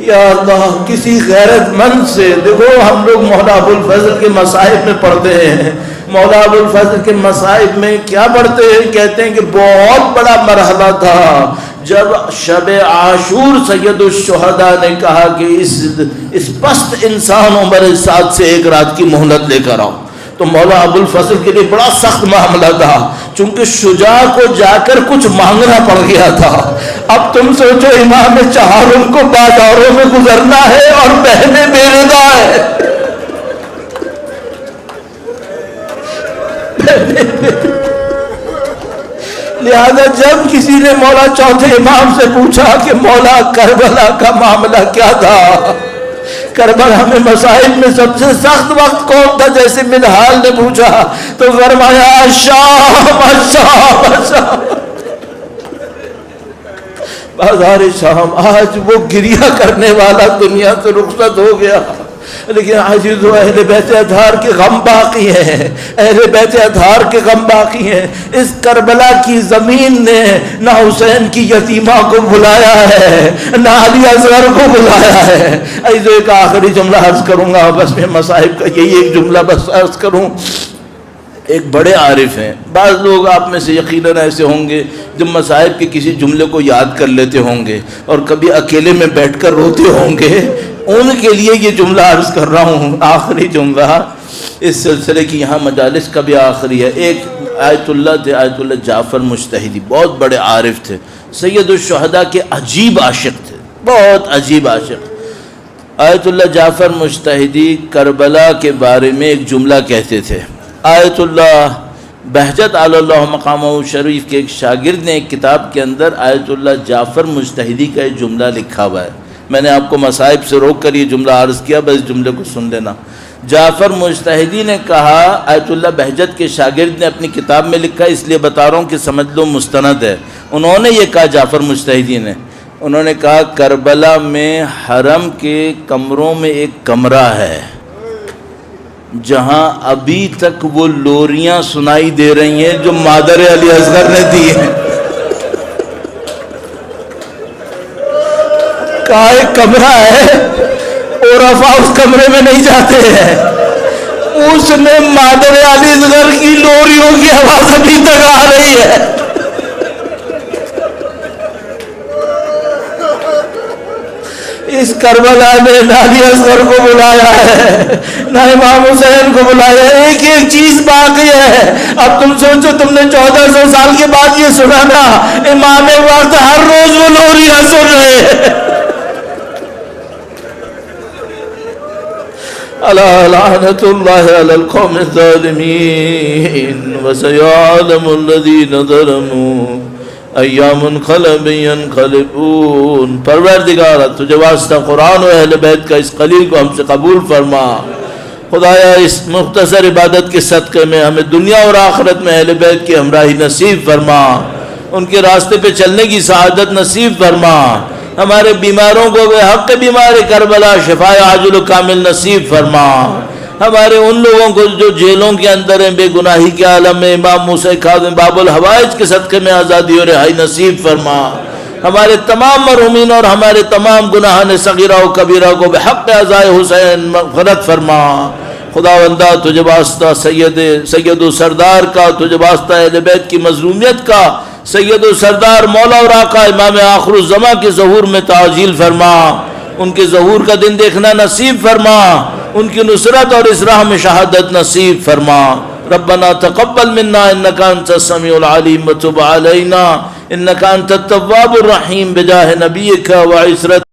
یا اللہ، کسی غیرت مند سے دیکھو، ہم لوگ مولا ابو الفضل کے مصائب میں پڑھتے ہیں، مولا ابو الفضل کے مصائب میں کیا پڑھتے ہیں؟ کہتے ہیں کہ بہت بڑا مرحلہ تھا جب شب عاشور سید الشہداء نے کہا کہ اس پست انسان عمر سعد سے ایک رات کی مہلت لے کر آؤ، تو مولا ابو الفضل کے لیے بڑا سخت معاملہ تھا، چونکہ شجاع کو جا کر کچھ مانگنا پڑ گیا تھا۔ اب تم سوچو امام چہارم کو بازاروں میں گزرنا ہے اور بہنیں بے رضا ہے۔ لہذا جب کسی نے مولا چوتھے امام سے پوچھا کہ مولا کربلا کا معاملہ کیا تھا، کربلا میں مصائب میں سب سے سخت وقت کون تھا، جیسے منہال نے پوچھا تو فرمایا شام شام شام، بازار شام۔ آج وہ گریہ کرنے والا دنیا سے رخصت ہو گیا، لیکن عزیز و اہل بیت اطہار کے غم باقی ہیں، اہل بیت اطہار کے غم باقی ہیں۔ اس کربلا کی زمین نے نہ حسین کی یتیمہ کو بلایا ہے نہ علی اصغر کو بلایا ہے۔ ایسے ایک آخری جملہ عرض کروں گا، بس میں مصائب کا یہی ایک جملہ بس عرض کروں۔ ایک بڑے عارف ہیں، بعض لوگ آپ میں سے یقیناً ایسے ہوں گے جو مصائب کے کسی جملے کو یاد کر لیتے ہوں گے اور کبھی اکیلے میں بیٹھ کر روتے ہوں گے، ان کے لیے یہ جملہ عرض کر رہا ہوں، آخری جملہ اس سلسلے کی، یہاں مجالس کا بھی آخری ہے۔ ایک آیت اللہ تھے، آیت اللہ جعفر مجتہدی، بہت بڑے عارف تھے، سید الشہداء کے عجیب عاشق تھے، بہت عجیب عاشق۔ آیت اللہ جعفر مجتہدی کربلا کے بارے میں ایک جملہ کہتے تھے۔ آیت اللہ بہجت علی اللہ مقامہ شریف کے ایک شاگرد نے ایک کتاب کے اندر آیت اللہ جعفر مجتہدی کا ایک جملہ لکھا ہوا ہے، میں نے آپ کو مصائب سے روک کر یہ جملہ عرض کیا، بس جملے کو سن لینا۔ جعفر مجتہدی نے کہا، آیت اللہ بہجت کے شاگرد نے اپنی کتاب میں لکھا، اس لیے بتا رہا ہوں کہ سمجھ لو مستند ہے۔ انہوں نے یہ کہا، جعفر مجتہدی نے، انہوں نے کہا کربلا میں حرم کے کمروں میں ایک کمرہ ہے جہاں ابھی تک وہ لوریاں سنائی دے رہی ہیں جو مادر علی اصغر نے دی ہیں۔ کہا ایک کمرہ ہے اور عرفہ اس کمرے میں نہیں جاتے ہیں، اس میں مادر علی اصغر کی لوریوں کی آواز ابھی تک آ رہی ہے۔ اس کربلا نے نہ علی اصغر کو بلایا ہے نہ امام حسین کو بلایا ہے، ایک ایک چیز باقی ہے۔ اب تم سوچو، تم نے 1400 سال کے بعد یہ سنا نا، امام وقت ہر روز وہ لوریاں سن رہے ہیں۔ الا لعنت اللہ علی القوم الظالمین وسیعلم الذین ظلموا ایام خلب ینقلبون۔ پروردگارہ تجھے واسطہ قرآن و اہل بیت کا اس قلیل کو ہم سے قبول فرما۔ خدایا اس مختصر عبادت کے صدقے میں ہمیں دنیا اور آخرت میں اہل بیت کی ہمراہی نصیب فرما، ان کے راستے پہ چلنے کی سعادت نصیب فرما۔ ہمارے بیماروں کو بے حق بیمار کربلا شفاء عاجل و کامل نصیب فرما۔ ہمارے ان لوگوں کو جو جیلوں کے اندر ہیں، بے گناہی کے عالم میں، امام موسیٰ کاظم باب الحوائج کے صدقے میں آزادی اور رہائی نصیب فرما۔ ہمارے تمام مرحومین اور ہمارے تمام گناہان صغیرہ و کبیرہ کو بحق عزائے حسین مغفرت فرما۔ خداوندہ تجھے واسطہ سید و سردار کا، تجھے واسطہ اہل بیت کی مظلومیت کا، سید و سردار مولا اور آقا امام آخر الزماں کے ظہور میں تعجیل فرما، ان کے ظہور کا دن دیکھنا نصیب فرما، ان کی نصرت اور اس راہ میں شہادت نصیب فرما۔ ربنا تقبل منا انك انت السميع العليم وتب علينا انك انت التواب الرحيم بجاه نبيك وعسرت